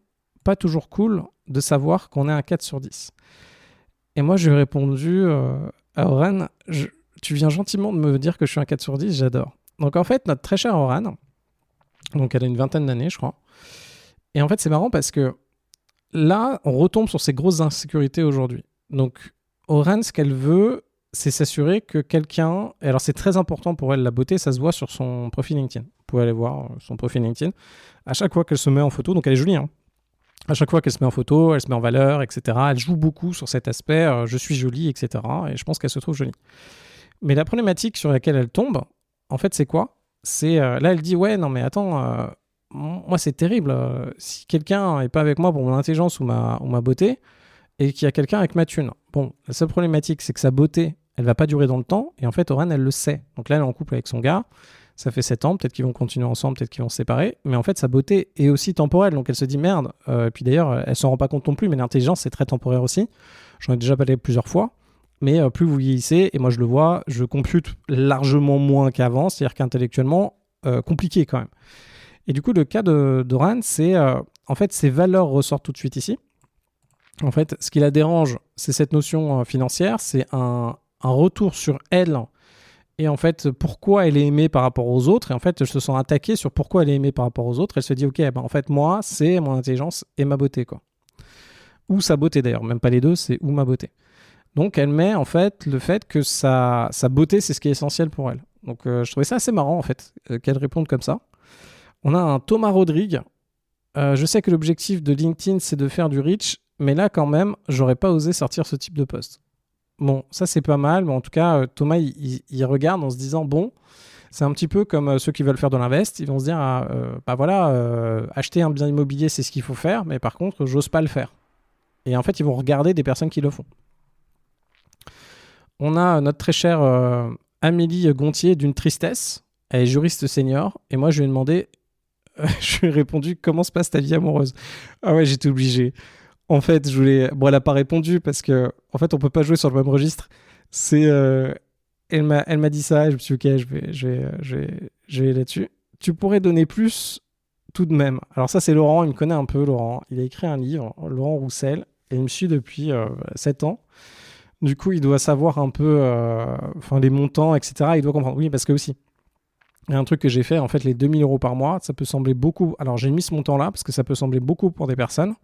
Pas toujours cool de savoir qu'on est un 4 sur 10. Et moi, je lui ai répondu à Oran, tu viens gentiment de me dire que je suis un 4 sur 10, j'adore. Donc en fait, notre très chère Oran, donc elle a une vingtaine d'années, je crois. Et en fait, c'est marrant parce que là, on retombe sur ces grosses insécurités aujourd'hui. Donc Oran, ce qu'elle veut, c'est s'assurer que quelqu'un... Et alors c'est très important pour elle, la beauté, ça se voit sur son profil LinkedIn. Vous pouvez aller voir son profil LinkedIn. À chaque fois qu'elle se met en photo, donc elle est jolie, hein. À chaque fois qu'elle se met en photo, elle se met en valeur, etc. Elle joue beaucoup sur cet aspect je suis jolie, etc. Et je pense qu'elle se trouve jolie. Mais la problématique sur laquelle elle tombe, en fait, c'est quoi ? C'est là, elle dit ouais, non, mais attends, moi, c'est terrible. Si quelqu'un n'est pas avec moi pour mon intelligence ou ma beauté, et qu'il y a quelqu'un avec ma thune. Bon, la seule problématique, c'est que sa beauté, elle va pas durer dans le temps. Et en fait, Oran, elle le sait. Donc là, elle est en couple avec son gars. Ça fait 7 ans, peut-être qu'ils vont continuer ensemble, peut-être qu'ils vont se séparer. Mais en fait, sa beauté est aussi temporelle. Donc elle se dit merde. Et puis d'ailleurs, elle s'en rend pas compte non plus, mais l'intelligence, c'est très temporaire aussi. J'en ai déjà parlé plusieurs fois. Mais plus vous vieillissez, et moi je le vois, je compute largement moins qu'avant, c'est-à-dire qu'intellectuellement, compliqué quand même. Et du coup, le cas d'Oran, c'est en fait, ses valeurs ressortent tout de suite ici. En fait, ce qui la dérange, c'est cette notion financière, c'est un retour sur elle. Et en fait, pourquoi elle est aimée par rapport aux autres. Et en fait, je se sens attaqué sur pourquoi elle est aimée par rapport aux autres. Elle se dit, ok, ben en fait, moi, c'est mon intelligence et ma beauté, quoi. Ou sa beauté d'ailleurs, même pas les deux, c'est ou ma beauté. Donc, elle met en fait le fait que sa beauté, c'est ce qui est essentiel pour elle. Donc, je trouvais ça assez marrant en fait, qu'elle réponde comme ça. On a un Thomas Rodrigue. Je sais que l'objectif de LinkedIn, c'est de faire du reach, mais là, quand même, j'aurais pas osé sortir ce type de post. Bon, ça c'est pas mal, mais en tout cas, Thomas, il regarde en se disant, bon, c'est un petit peu comme ceux qui veulent faire de l'invest, ils vont se dire, bah voilà, acheter un bien immobilier, c'est ce qu'il faut faire, mais par contre, j'ose pas le faire. Et en fait, ils vont regarder des personnes qui le font. On a notre très chère Amélie Gontier d'une tristesse, elle est juriste senior, et moi je lui ai demandé, je lui ai répondu, comment se passe ta vie amoureuse ? Ah ouais, j'étais obligé. En fait, bon, elle n'a pas répondu parce que, en fait, on peut pas jouer sur le même registre. C'est, elle m'a dit ça et je me suis dit, ok, je vais là-dessus. Tu pourrais donner plus tout de même. Alors ça, c'est Laurent, il me connaît un peu, Laurent. Il a écrit un livre, Laurent Roussel, et il me suit depuis 7 ans. Du coup, il doit savoir un peu les montants, etc. Il doit comprendre. Oui, parce que aussi, il y a un truc que j'ai fait, en fait, les 2000 € par mois, ça peut sembler beaucoup. Alors, j'ai mis ce montant-là parce que ça peut sembler beaucoup pour des personnes.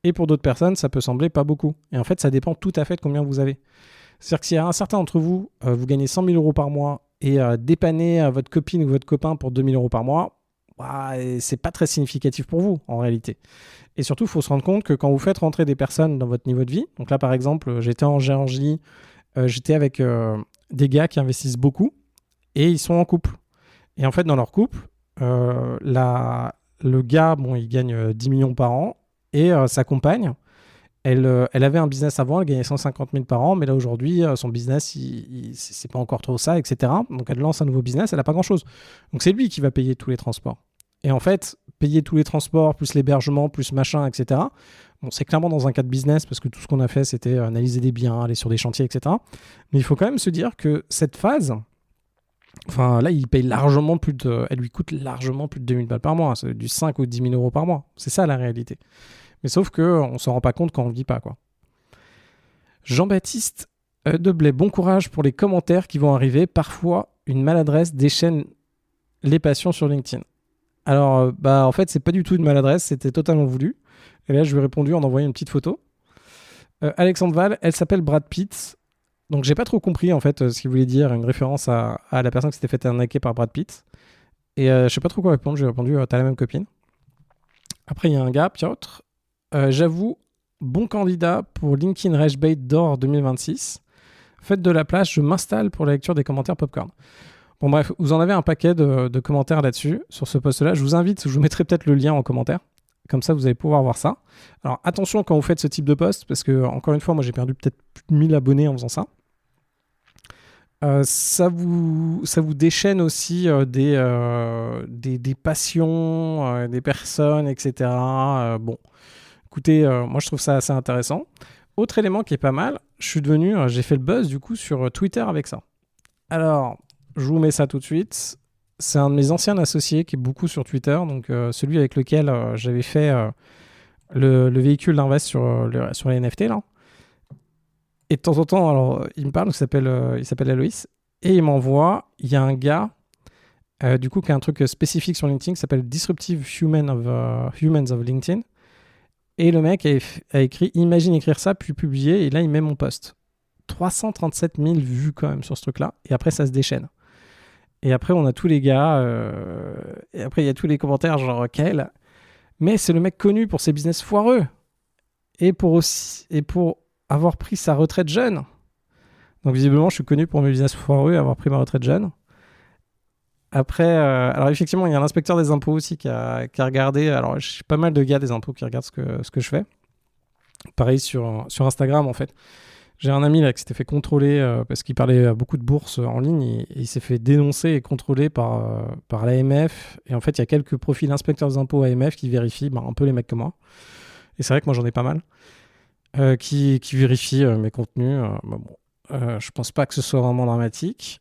Et pour d'autres personnes, ça peut sembler pas beaucoup. Et en fait, ça dépend tout à fait de combien vous avez. C'est-à-dire que s'il y a un certain d'entre vous, vous gagnez 100 000 € par mois et dépannez votre copine ou votre copain pour 2 000 € par mois, bah, c'est pas très significatif pour vous, en réalité. Et surtout, il faut se rendre compte que quand vous faites rentrer des personnes dans votre niveau de vie, donc là, par exemple, j'étais en Géorgie, j'étais avec des gars qui investissent beaucoup et ils sont en couple. Et en fait, dans leur couple, le gars, bon, il gagne 10 millions par an. Et sa compagne, elle avait un business avant, elle gagnait 150 000 par an, mais là aujourd'hui, son business, c'est pas encore trop ça, etc. Donc elle lance un nouveau business, elle n'a pas grand-chose. Donc c'est lui qui va payer tous les transports. Et en fait, payer tous les transports, plus l'hébergement, plus machin, etc. Bon, c'est clairement dans un cas de business, parce que tout ce qu'on a fait, c'était analyser des biens, aller sur des chantiers, etc. Mais il faut quand même se dire que cette phase... Enfin, là, il paye largement elle lui coûte largement plus de 2000 balles par mois. C'est du 5 ou 10 000 € par mois. C'est ça la réalité. Mais sauf qu'on ne s'en rend pas compte quand on ne le vit pas, quoi. Jean-Baptiste Deblay, bon courage pour les commentaires qui vont arriver. Parfois, une maladresse déchaîne les passions sur LinkedIn. Alors, en fait, c'est pas du tout une maladresse. C'était totalement voulu. Et là, je lui ai répondu en envoyant une petite photo. Alexandre Val, elle s'appelle Brad Pitt. Donc j'ai pas trop compris en fait ce qu'il voulait dire, une référence à la personne qui s'était fait arnaquer par Brad Pitt. Et je sais pas trop quoi répondre, j'ai répondu t'as la même copine. Après il y a un gars, Piotr, j'avoue, bon candidat pour LinkedIn Rage Bait d'or 2026. Faites de la place, je m'installe pour la lecture des commentaires Popcorn. Bon bref, vous en avez un paquet de commentaires là-dessus, sur ce post-là. Je vous invite, je vous mettrai peut-être le lien en commentaire. Comme ça, vous allez pouvoir voir ça. Alors attention quand vous faites ce type de post, parce que encore une fois, moi j'ai perdu peut-être plus de 1000 abonnés en faisant ça. Ça vous déchaîne aussi des passions, des personnes, etc. Bon, écoutez, moi je trouve ça assez intéressant. Autre élément qui est pas mal, j'ai fait le buzz du coup sur Twitter avec ça. Alors, Je vous mets ça tout de suite. C'est un de mes anciens associés qui est beaucoup sur Twitter, donc celui avec lequel j'avais fait le véhicule d'invest sur les NFT là. Et de temps en temps, alors, il me parle, il s'appelle Aloïs, et il m'envoie, il y a un gars, du coup, qui a un truc spécifique sur LinkedIn qui s'appelle Disruptive Humans of LinkedIn. Et le mec a écrit, imagine écrire ça, puis publier, et là, il met mon post. 337 000 vues quand même sur ce truc-là, et après, ça se déchaîne. Et après, on a tous les gars, et après, il y a tous les commentaires, genre, quel. Mais c'est le mec connu pour ses business foireux, et pour avoir pris sa retraite jeune. Donc visiblement, je suis connu pour mes business foireux et avoir pris ma retraite jeune. Après, alors effectivement, il y a l'inspecteur des impôts aussi qui a regardé. Alors, j'ai pas mal de gars des impôts qui regardent ce que je fais. Pareil sur Instagram, en fait. J'ai un ami là qui s'était fait contrôler parce qu'il parlait beaucoup de bourse en ligne et il s'est fait dénoncer et contrôler par l'AMF. Et en fait, il y a quelques profils inspecteurs des impôts AMF qui vérifient un peu les mecs comme moi. Et c'est vrai que moi, j'en ai pas mal. Qui vérifie mes contenus. Je pense pas que ce soit vraiment dramatique.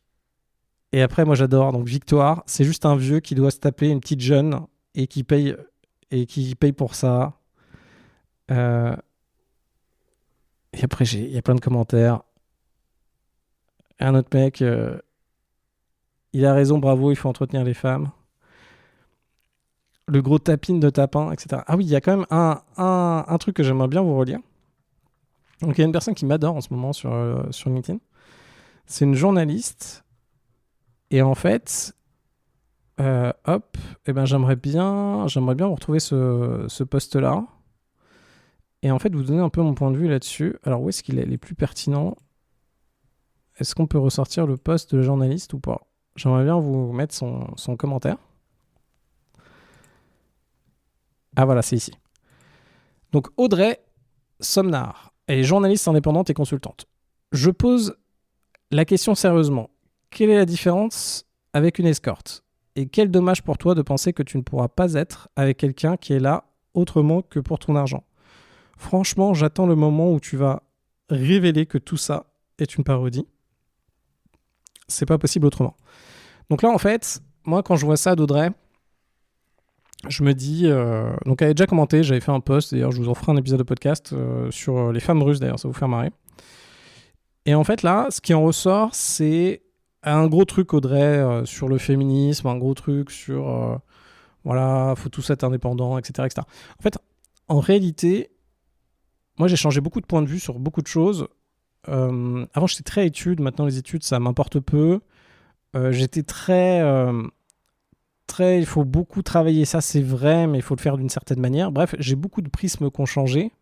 Et après, moi, j'adore. Donc, Victoire, c'est juste un vieux qui doit se taper une petite jeune et qui paye pour ça. Et après, il y a plein de commentaires. Un autre mec, il a raison, bravo, il faut entretenir les femmes. Le gros tapine de tapin, etc. Ah oui, il y a quand même un truc que j'aimerais bien vous relire. Donc, il y a une personne qui m'adore en ce moment sur LinkedIn. C'est une journaliste. Et en fait, j'aimerais bien vous retrouver ce post-là. Et en fait, vous donner un peu mon point de vue là-dessus. Alors, où est-ce qu'il est les plus pertinents ? Est-ce qu'on peut ressortir le post de la journaliste ou pas ? J'aimerais bien vous mettre son commentaire. Ah voilà, c'est ici. Donc, Audrey Somnard. Elle est journaliste indépendante et consultante. Je pose la question sérieusement. Quelle est la différence avec une escorte ? Et quel dommage pour toi de penser que tu ne pourras pas être avec quelqu'un qui est là autrement que pour ton argent. Franchement, j'attends le moment où tu vas révéler que tout ça est une parodie. C'est pas possible autrement. Donc là, en fait, moi, quand je vois ça d'Audrey, je me dis... donc, elle avait déjà commenté, j'avais fait un post, d'ailleurs, je vous en ferai un épisode de podcast sur les femmes russes, d'ailleurs, ça va vous faire marrer. Et en fait, là, ce qui en ressort, c'est un gros truc, Audrey, sur le féminisme, un gros truc sur... voilà, faut tous être indépendants, etc., etc. En fait, en réalité, moi, j'ai changé beaucoup de points de vue sur beaucoup de choses. Avant, j'étais très études. Maintenant, les études, ça m'importe peu. J'étais très... il faut beaucoup travailler, ça c'est vrai, mais il faut le faire d'une certaine manière. Bref, j'ai beaucoup de prismes qui ont changé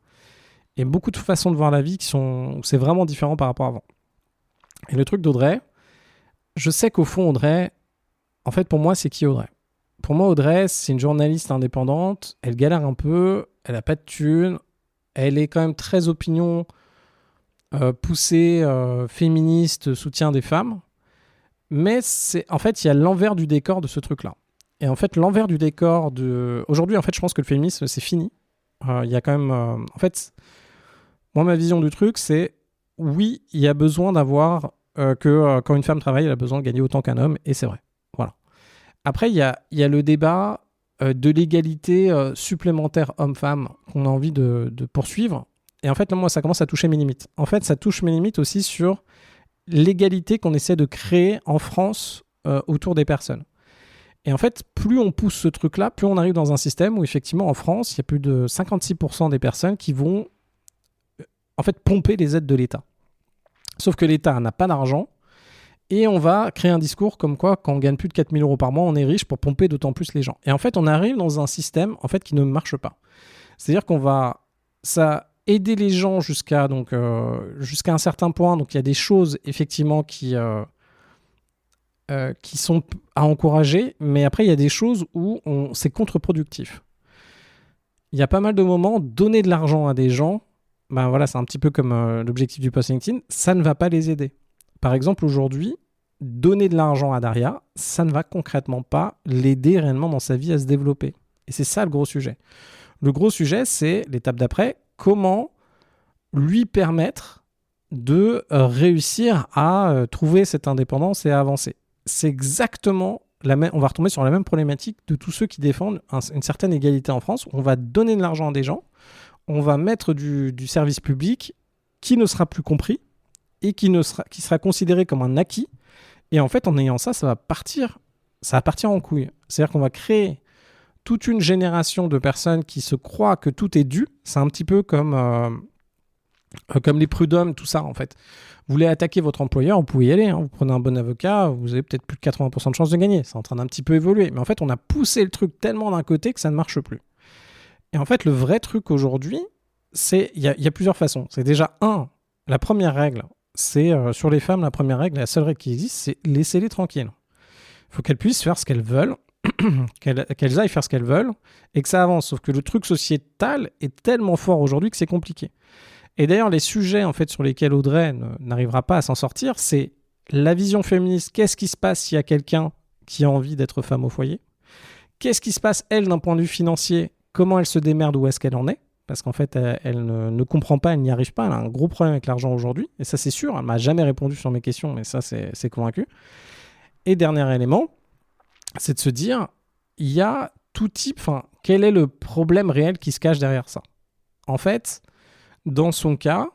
et beaucoup de façons de voir la vie c'est vraiment différent par rapport à avant. Et le truc d'Audrey, je sais qu'au fond, Audrey, en fait, pour moi, c'est qui Audrey ? Pour moi, Audrey, c'est une journaliste indépendante. Elle galère un peu, elle n'a pas de thunes, elle est quand même très opinion poussée, féministe, soutien des femmes. Mais en fait, il y a l'envers du décor de ce truc-là. Et en fait, l'envers du décor aujourd'hui, en fait, je pense que le féminisme, c'est fini. Il y a quand même... en fait, moi, ma vision du truc, c'est... Oui, il y a besoin d'avoir... quand une femme travaille, elle a besoin de gagner autant qu'un homme. Et c'est vrai. Voilà. Après, il y a le débat de l'égalité supplémentaire homme-femme qu'on a envie de poursuivre. Et en fait, là, moi, ça commence à toucher mes limites. En fait, ça touche mes limites aussi sur l'égalité qu'on essaie de créer en France autour des personnes. Et en fait, plus on pousse ce truc-là, plus on arrive dans un système où effectivement en France, il y a plus de 56% des personnes qui vont en fait pomper les aides de l'État. Sauf que l'État n'a pas d'argent et on va créer un discours comme quoi quand on gagne plus de 4 000 euros par mois, on est riche pour pomper d'autant plus les gens. Et en fait, on arrive dans un système en fait qui ne marche pas. C'est-à-dire qu'on va aider les gens jusqu'à un certain point. Donc il y a des choses effectivement qui sont à encourager, mais après, il y a des choses où c'est contre-productif. Il y a pas mal de moments, donner de l'argent à des gens, ben voilà, c'est un petit peu comme l'objectif du post LinkedIn, ça ne va pas les aider. Par exemple, aujourd'hui, donner de l'argent à Daria, ça ne va concrètement pas l'aider réellement dans sa vie à se développer. Et c'est ça le gros sujet. Le gros sujet, c'est l'étape d'après, comment lui permettre de réussir à trouver cette indépendance et à avancer. c'est exactement on va retomber sur la même problématique de tous ceux qui défendent une certaine égalité en France. On va donner de l'argent à des gens, on va mettre du service public qui ne sera plus compris et qui sera considéré comme un acquis. Et en fait, en ayant ça, ça va partir en couille. C'est-à-dire qu'on va créer toute une génération de personnes qui se croient que tout est dû. C'est un petit peu comme les prud'hommes, tout ça en fait. Vous voulez attaquer votre employeur, vous pouvez y aller. Hein. Vous prenez un bon avocat, vous avez peut-être plus de 80% de chances de gagner. C'est en train d'un petit peu évoluer. Mais en fait, on a poussé le truc tellement d'un côté que ça ne marche plus. Et en fait, le vrai truc aujourd'hui, il y a plusieurs façons. C'est déjà, la première règle, c'est sur les femmes, la première règle, la seule règle qui existe, c'est laissez-les tranquilles. Il faut qu'elles puissent faire ce qu'elles veulent, qu'elles aillent faire ce qu'elles veulent, et que ça avance. Sauf que le truc sociétal est tellement fort aujourd'hui que c'est compliqué. Et d'ailleurs, les sujets en fait, sur lesquels Audrey n'arrivera pas à s'en sortir, c'est la vision féministe. Qu'est-ce qui se passe s'il y a quelqu'un qui a envie d'être femme au foyer ? Qu'est-ce qui se passe, elle, d'un point de vue financier ? Comment elle se démerde, où est-ce qu'elle en est ? Parce qu'en fait, elle ne comprend pas, elle n'y arrive pas. Elle a un gros problème avec l'argent aujourd'hui. Et ça, c'est sûr. Elle ne m'a jamais répondu sur mes questions, mais ça, c'est convaincu. Et dernier élément, c'est de se dire, il y a tout type... quel est le problème réel qui se cache derrière ça ? En fait, dans son cas,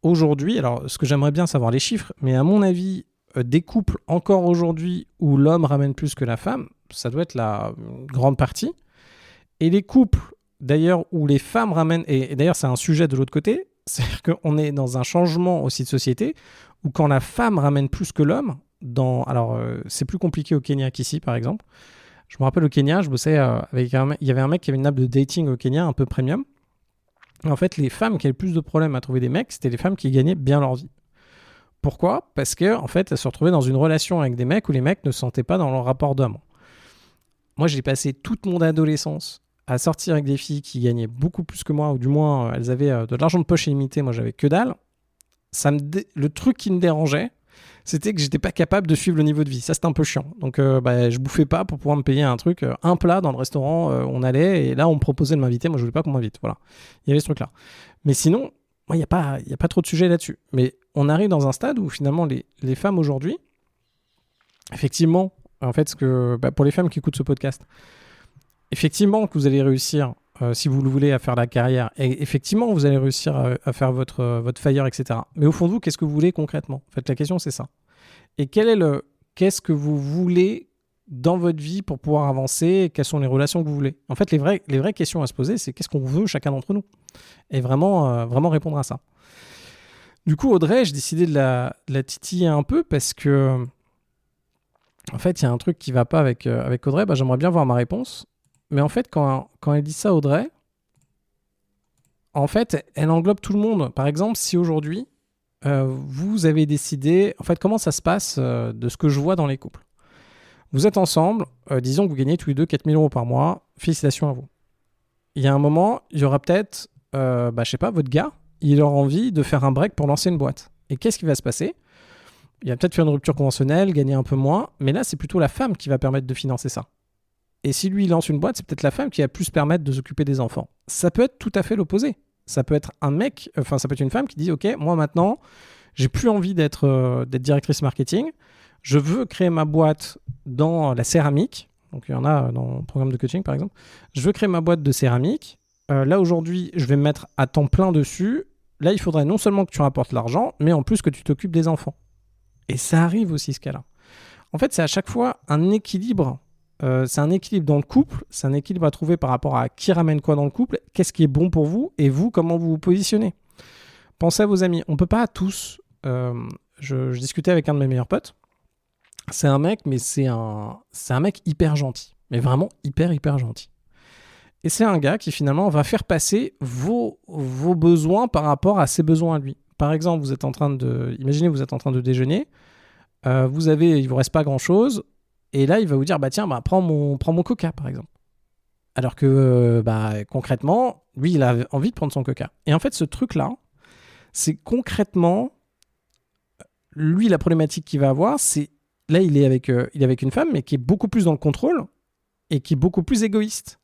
aujourd'hui... Alors, ce que j'aimerais bien savoir les chiffres, mais à mon avis, des couples encore aujourd'hui où l'homme ramène plus que la femme, ça doit être la grande partie. Et les couples, d'ailleurs, où les femmes ramènent... Et d'ailleurs, c'est un sujet de l'autre côté. C'est-à-dire qu'on est dans un changement aussi de société où quand la femme ramène plus que l'homme... Alors, c'est plus compliqué au Kenya qu'ici, par exemple. Je me rappelle au Kenya, je bossais avec il y avait un mec qui avait une app de dating au Kenya, un peu premium. Et en fait, les femmes qui avaient le plus de problèmes à trouver des mecs, c'était les femmes qui gagnaient bien leur vie. Pourquoi ? Parce que, en fait, elles se retrouvaient dans une relation avec des mecs où les mecs ne se sentaient pas dans leur rapport d'homme. Moi, j'ai passé toute mon adolescence à sortir avec des filles qui gagnaient beaucoup plus que moi, ou du moins, elles avaient de l'argent de poche illimité. Moi, j'avais que dalle. Le truc qui me dérangeait, c'était que j'étais pas capable de suivre le niveau de vie. Ça, c'était un peu chiant. Donc, je bouffais pas pour pouvoir me payer un plat dans le restaurant où on allait. Et là, on me proposait de m'inviter. Moi, je voulais pas qu'on m'invite. Voilà. Il y avait ce truc-là. Mais sinon, il n'y a pas trop de sujets là-dessus. Mais on arrive dans un stade où, finalement, les femmes aujourd'hui, effectivement, en fait, pour les femmes qui écoutent ce podcast, effectivement, que vous allez réussir, si vous le voulez, à faire la carrière. Et effectivement, vous allez réussir à faire votre fire, etc. Mais au fond de vous, qu'est-ce que vous voulez concrètement ? En fait, la question, c'est ça. Et qu'est-ce que vous voulez dans votre vie pour pouvoir avancer ? Quelles sont les relations que vous voulez ? En fait, les vraies questions à se poser, c'est qu'est-ce qu'on veut chacun d'entre nous ? Et vraiment répondre à ça. Du coup, Audrey, j'ai décidé de la titiller un peu parce que, en fait, il y a un truc qui ne va pas avec Audrey. J'aimerais bien voir ma réponse. Mais en fait, quand elle dit ça, Audrey, en fait, elle englobe tout le monde. Par exemple, si aujourd'hui, vous avez décidé... En fait, comment ça se passe de ce que je vois dans les couples ? Vous êtes ensemble, disons que vous gagnez tous les deux 4 000 € par mois. Félicitations à vous. Il y a un moment, il y aura peut-être, je sais pas, votre gars, il aura envie de faire un break pour lancer une boîte. Et qu'est-ce qui va se passer ? Il va peut-être faire une rupture conventionnelle, gagner un peu moins. Mais là, c'est plutôt la femme qui va permettre de financer ça. Et si lui, il lance une boîte, c'est peut-être la femme qui va plus permettre de s'occuper des enfants. Ça peut être tout à fait l'opposé. Ça peut être ça peut être une femme qui dit « Ok, moi maintenant, j'ai plus envie d'être directrice marketing. Je veux créer ma boîte dans la céramique. » Donc, il y en a dans le programme de coaching, par exemple. « Je veux créer ma boîte de céramique. Là, aujourd'hui, je vais me mettre à temps plein dessus. Là, il faudrait non seulement que tu rapportes l'argent, mais en plus que tu t'occupes des enfants. » Et ça arrive aussi, ce cas-là. En fait, c'est à chaque fois un équilibre. C'est un équilibre dans le couple, c'est un équilibre à trouver par rapport à qui ramène quoi dans le couple, qu'est-ce qui est bon pour vous, et vous, comment vous vous positionnez. Pensez à vos amis. On ne peut pas tous... je discutais avec un de mes meilleurs potes. C'est un mec, mais c'est un mec hyper gentil. Mais vraiment hyper gentil. Et c'est un gars qui finalement va faire passer vos besoins par rapport à ses besoins à lui. Par exemple, imaginez vous êtes en train de déjeuner, il vous reste pas grand-chose, et là il va vous dire prends mon coca par exemple. Alors que concrètement, lui il a envie de prendre son coca. Et en fait ce truc-là, c'est concrètement, lui la problématique qu'il va avoir, c'est là il est avec une femme mais qui est beaucoup plus dans le contrôle et qui est beaucoup plus égoïste.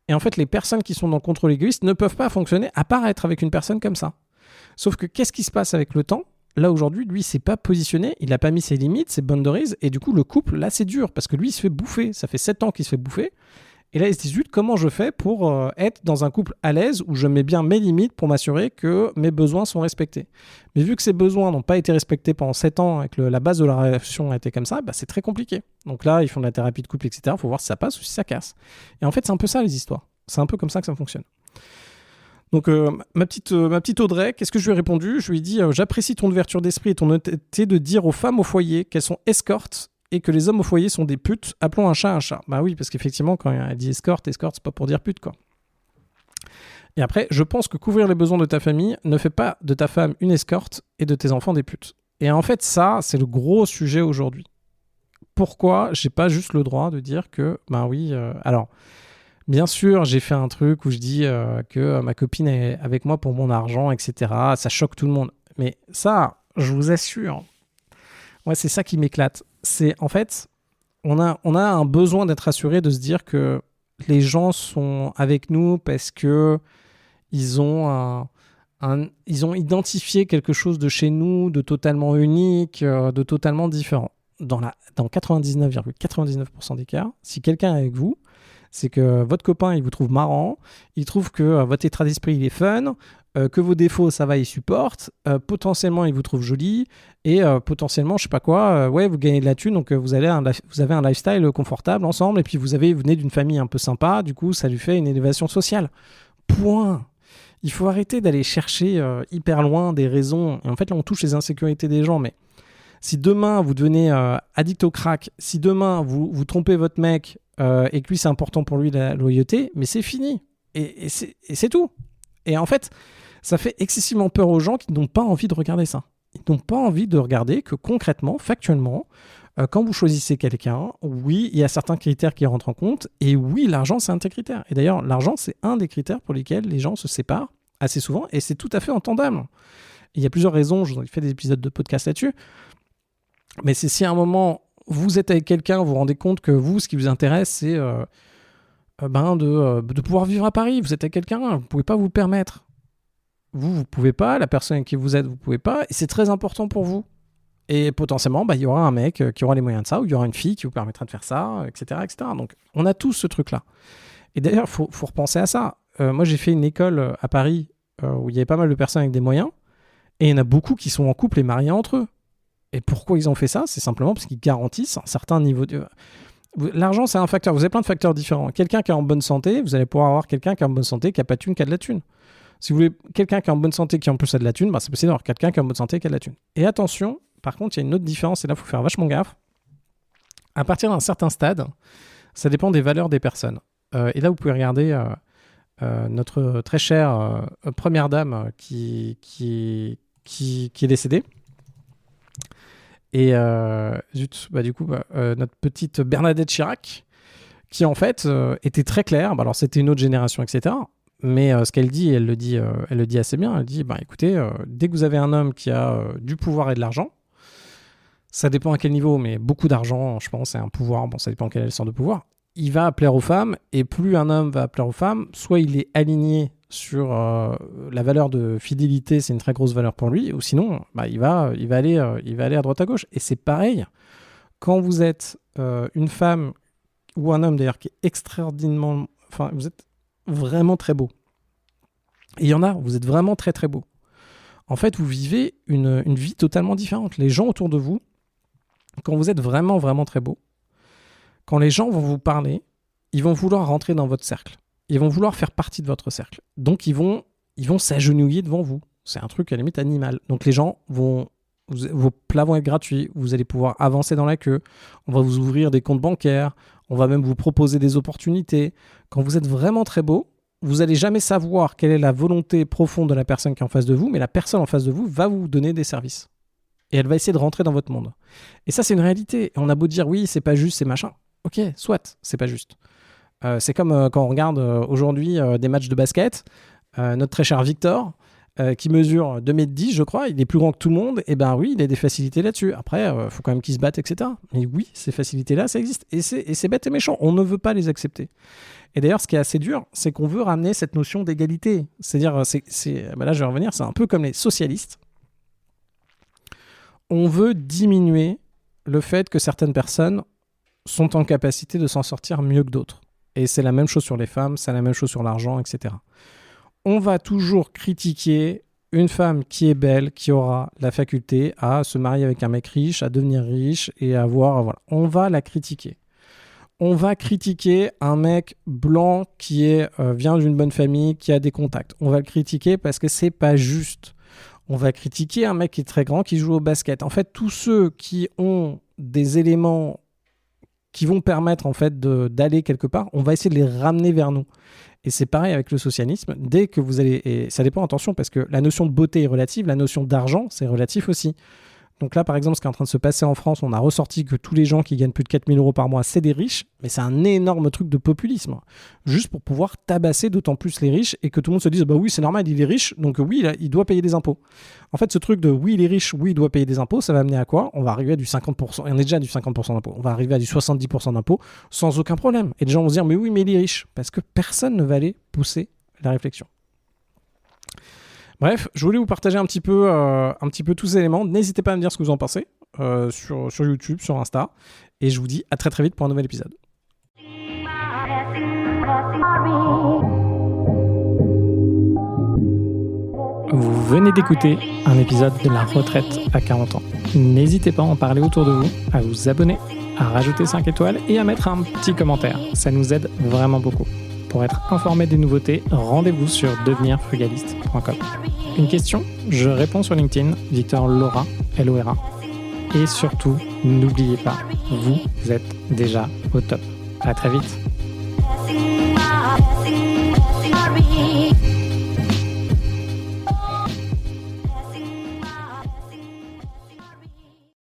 Et en fait les personnes qui sont dans le contrôle égoïste ne peuvent pas fonctionner à part être avec une personne comme ça. Sauf que qu'est-ce qui se passe avec le temps ? Là, aujourd'hui, lui, il s'est pas positionné, il n'a pas mis ses limites, ses boundaries, et du coup, le couple, là, c'est dur, parce que lui, il se fait bouffer. Ça fait 7 ans qu'il se fait bouffer. Et là, il se dit, zut, comment je fais pour être dans un couple à l'aise où je mets bien mes limites pour m'assurer que mes besoins sont respectés. Mais vu que ces besoins n'ont pas été respectés pendant 7 ans et que la base de la relation a été comme ça, bah, c'est très compliqué. Donc là, ils font de la thérapie de couple, etc. Il faut voir si ça passe ou si ça casse. Et en fait, c'est un peu ça, les histoires. C'est un peu comme ça que ça fonctionne. Donc, ma petite Audrey, qu'est-ce que je lui ai répondu ? Je lui ai dit j'apprécie ton ouverture d'esprit et ton honnêteté de dire aux femmes au foyer qu'elles sont escortes et que les hommes au foyer sont des putes. Appelons un chat un chat. Bah oui, parce qu'effectivement, quand elle dit escorte, c'est pas pour dire pute, quoi. Et après, je pense que couvrir les besoins de ta famille ne fait pas de ta femme une escorte et de tes enfants des putes. Et en fait, ça, c'est le gros sujet aujourd'hui. Pourquoi j'ai pas juste le droit de dire que, bah oui, alors... Bien sûr, j'ai fait un truc où je dis que ma copine est avec moi pour mon argent, etc. Ça choque tout le monde. Mais ça, je vous assure, ouais, c'est ça qui m'éclate. C'est en fait, on a un besoin d'être assuré, de se dire que les gens sont avec nous parce que ils ont ils ont identifié quelque chose de chez nous, de totalement unique, de totalement différent. Dans 99,99% des cas, si quelqu'un est avec vous, c'est que votre copain, il vous trouve marrant, il trouve que votre état d'esprit, il est fun, que vos défauts, ça va, il supporte, potentiellement, il vous trouve jolie, et potentiellement, je sais pas quoi, ouais, vous gagnez de la thune, donc vous avez un lifestyle confortable ensemble, et puis vous venez d'une famille un peu sympa, du coup, ça lui fait une élévation sociale. Point. Il faut arrêter d'aller chercher hyper loin des raisons, et en fait, là, on touche les insécurités des gens, mais si demain, vous devenez addict au crack, si demain, vous trompez votre mec, et que lui c'est important pour lui la loyauté, mais c'est fini et c'est tout. Et en fait ça fait excessivement peur aux gens qui n'ont pas envie de regarder ça. Ils n'ont pas envie de regarder que concrètement, factuellement, quand vous choisissez quelqu'un, oui, il y a certains critères qui rentrent en compte, et oui, l'argent c'est un de ces critères. Et d'ailleurs, l'argent c'est un des critères pour lesquels les gens se séparent assez souvent, et c'est tout à fait entendable. Il y a plusieurs raisons, je vous ai fait des épisodes de podcast là-dessus, mais c'est si à un moment vous êtes avec quelqu'un, vous vous rendez compte que vous, ce qui vous intéresse, c'est de pouvoir vivre à Paris. Vous êtes avec quelqu'un, vous ne pouvez pas vous le permettre. Vous ne pouvez pas, la personne avec qui vous êtes, vous ne pouvez pas, et c'est très important pour vous. Et potentiellement, il y aura un mec qui aura les moyens de ça, ou il y aura une fille qui vous permettra de faire ça, etc., etc. Donc, on a tous ce truc-là. Et d'ailleurs, il faut repenser à ça. Moi, j'ai fait une école à Paris où il y avait pas mal de personnes avec des moyens, et il y en a beaucoup qui sont en couple et mariés entre eux. Et pourquoi ils ont fait ça ? C'est simplement parce qu'ils garantissent un certain niveau de... L'argent, c'est un facteur. Vous avez plein de facteurs différents. Quelqu'un qui est en bonne santé, vous allez pouvoir avoir quelqu'un qui est en bonne santé, qui n'a pas de thune, qui a de la thune. Si vous voulez quelqu'un qui est en bonne santé, qui en plus a de la thune, c'est possible d'avoir quelqu'un qui est en bonne santé, qui a de la thune. Et attention, par contre, il y a une autre différence, et là, il faut faire vachement gaffe. À partir d'un certain stade, ça dépend des valeurs des personnes. Et là, vous pouvez regarder notre très chère première dame qui est décédée. Et notre petite Bernadette Chirac, qui en fait était très claire. Alors c'était une autre génération, etc. Mais ce qu'elle dit, elle le dit assez bien. Elle dit, écoutez, dès que vous avez un homme qui a du pouvoir et de l'argent, ça dépend à quel niveau, mais beaucoup d'argent, je pense, et un pouvoir, ça dépend quelle sorte de pouvoir, il va plaire aux femmes, et plus un homme va plaire aux femmes, soit il est aligné sur la valeur de fidélité, c'est une très grosse valeur pour lui, ou sinon, il va aller à droite à gauche. Et c'est pareil, quand vous êtes une femme, ou un homme d'ailleurs, qui est extraordinairement... Enfin, vous êtes vraiment très beau. Et il y en a, vous êtes vraiment très très beau. En fait, vous vivez une vie totalement différente. Les gens autour de vous, quand vous êtes vraiment vraiment très beau, quand les gens vont vous parler, ils vont vouloir rentrer dans votre cercle. Ils vont vouloir faire partie de votre cercle. Donc, ils vont s'agenouiller devant vous. C'est un truc à la limite animal. Donc, les gens vos plats vont être gratuits. Vous allez pouvoir avancer dans la queue. On va vous ouvrir des comptes bancaires. On va même vous proposer des opportunités. Quand vous êtes vraiment très beau, vous n'allez jamais savoir quelle est la volonté profonde de la personne qui est en face de vous, mais la personne en face de vous va vous donner des services. Et elle va essayer de rentrer dans votre monde. Et ça, c'est une réalité. Et on a beau dire, oui, c'est pas juste, c'est machin. Ok, soit, c'est pas juste. C'est comme quand on regarde aujourd'hui des matchs de basket, notre très cher Victor, qui mesure 2,10 m, je crois, il est plus grand que tout le monde, et oui, il a des facilités là-dessus. Après, faut quand même qu'il se batte, etc. Mais oui, ces facilités-là, ça existe. Et c'est bête et méchant, on ne veut pas les accepter. Et d'ailleurs, ce qui est assez dur, c'est qu'on veut ramener cette notion d'égalité. C'est-à-dire, là je vais revenir, c'est un peu comme les socialistes. on veut diminuer le fait que certaines personnes sont en capacité de s'en sortir mieux que d'autres. Et c'est la même chose sur les femmes, c'est la même chose sur l'argent, etc. On va toujours critiquer une femme qui est belle, qui aura la faculté à se marier avec un mec riche, à devenir riche et à avoir... Voilà. On va la critiquer. On va critiquer un mec blanc qui vient d'une bonne famille, qui a des contacts. On va le critiquer parce que c'est pas juste. On va critiquer un mec qui est très grand, qui joue au basket. En fait, tous ceux qui ont des éléments qui vont permettre en fait d'aller quelque part, on va essayer de les ramener vers nous. Et c'est pareil avec le socialisme. Dès que vous allez... Et ça dépend, attention, parce que la notion de beauté est relative, la notion d'argent, c'est relatif aussi. Donc là, par exemple, ce qui est en train de se passer en France, on a ressorti que tous les gens qui gagnent plus de 4 000 euros par mois, c'est des riches, mais c'est un énorme truc de populisme, juste pour pouvoir tabasser d'autant plus les riches et que tout le monde se dise « bah oui, c'est normal, il est riche, donc oui, il doit payer des impôts ». En fait, ce truc de « oui, il est riche, oui, il doit payer des impôts », ça va amener à quoi ? On va arriver à du 50%, et on est déjà à du 50% d'impôts, on va arriver à du 70% d'impôts sans aucun problème. Et les gens vont se dire « mais oui, mais il est riche », parce que personne ne va aller pousser la réflexion. Bref, je voulais vous partager un petit peu tous ces éléments. N'hésitez pas à me dire ce que vous en pensez sur YouTube, sur Insta. Et je vous dis à très très vite pour un nouvel épisode. Vous venez d'écouter un épisode de La Retraite à 40 ans. N'hésitez pas à en parler autour de vous, à vous abonner, à rajouter 5 étoiles et à mettre un petit commentaire. Ça nous aide vraiment beaucoup. Pour être informé des nouveautés, rendez-vous sur devenirfrugaliste.com. Une question, je réponds sur LinkedIn, Victor Lora, L-O-R-A. Et surtout, n'oubliez pas, vous êtes déjà au top. À très vite.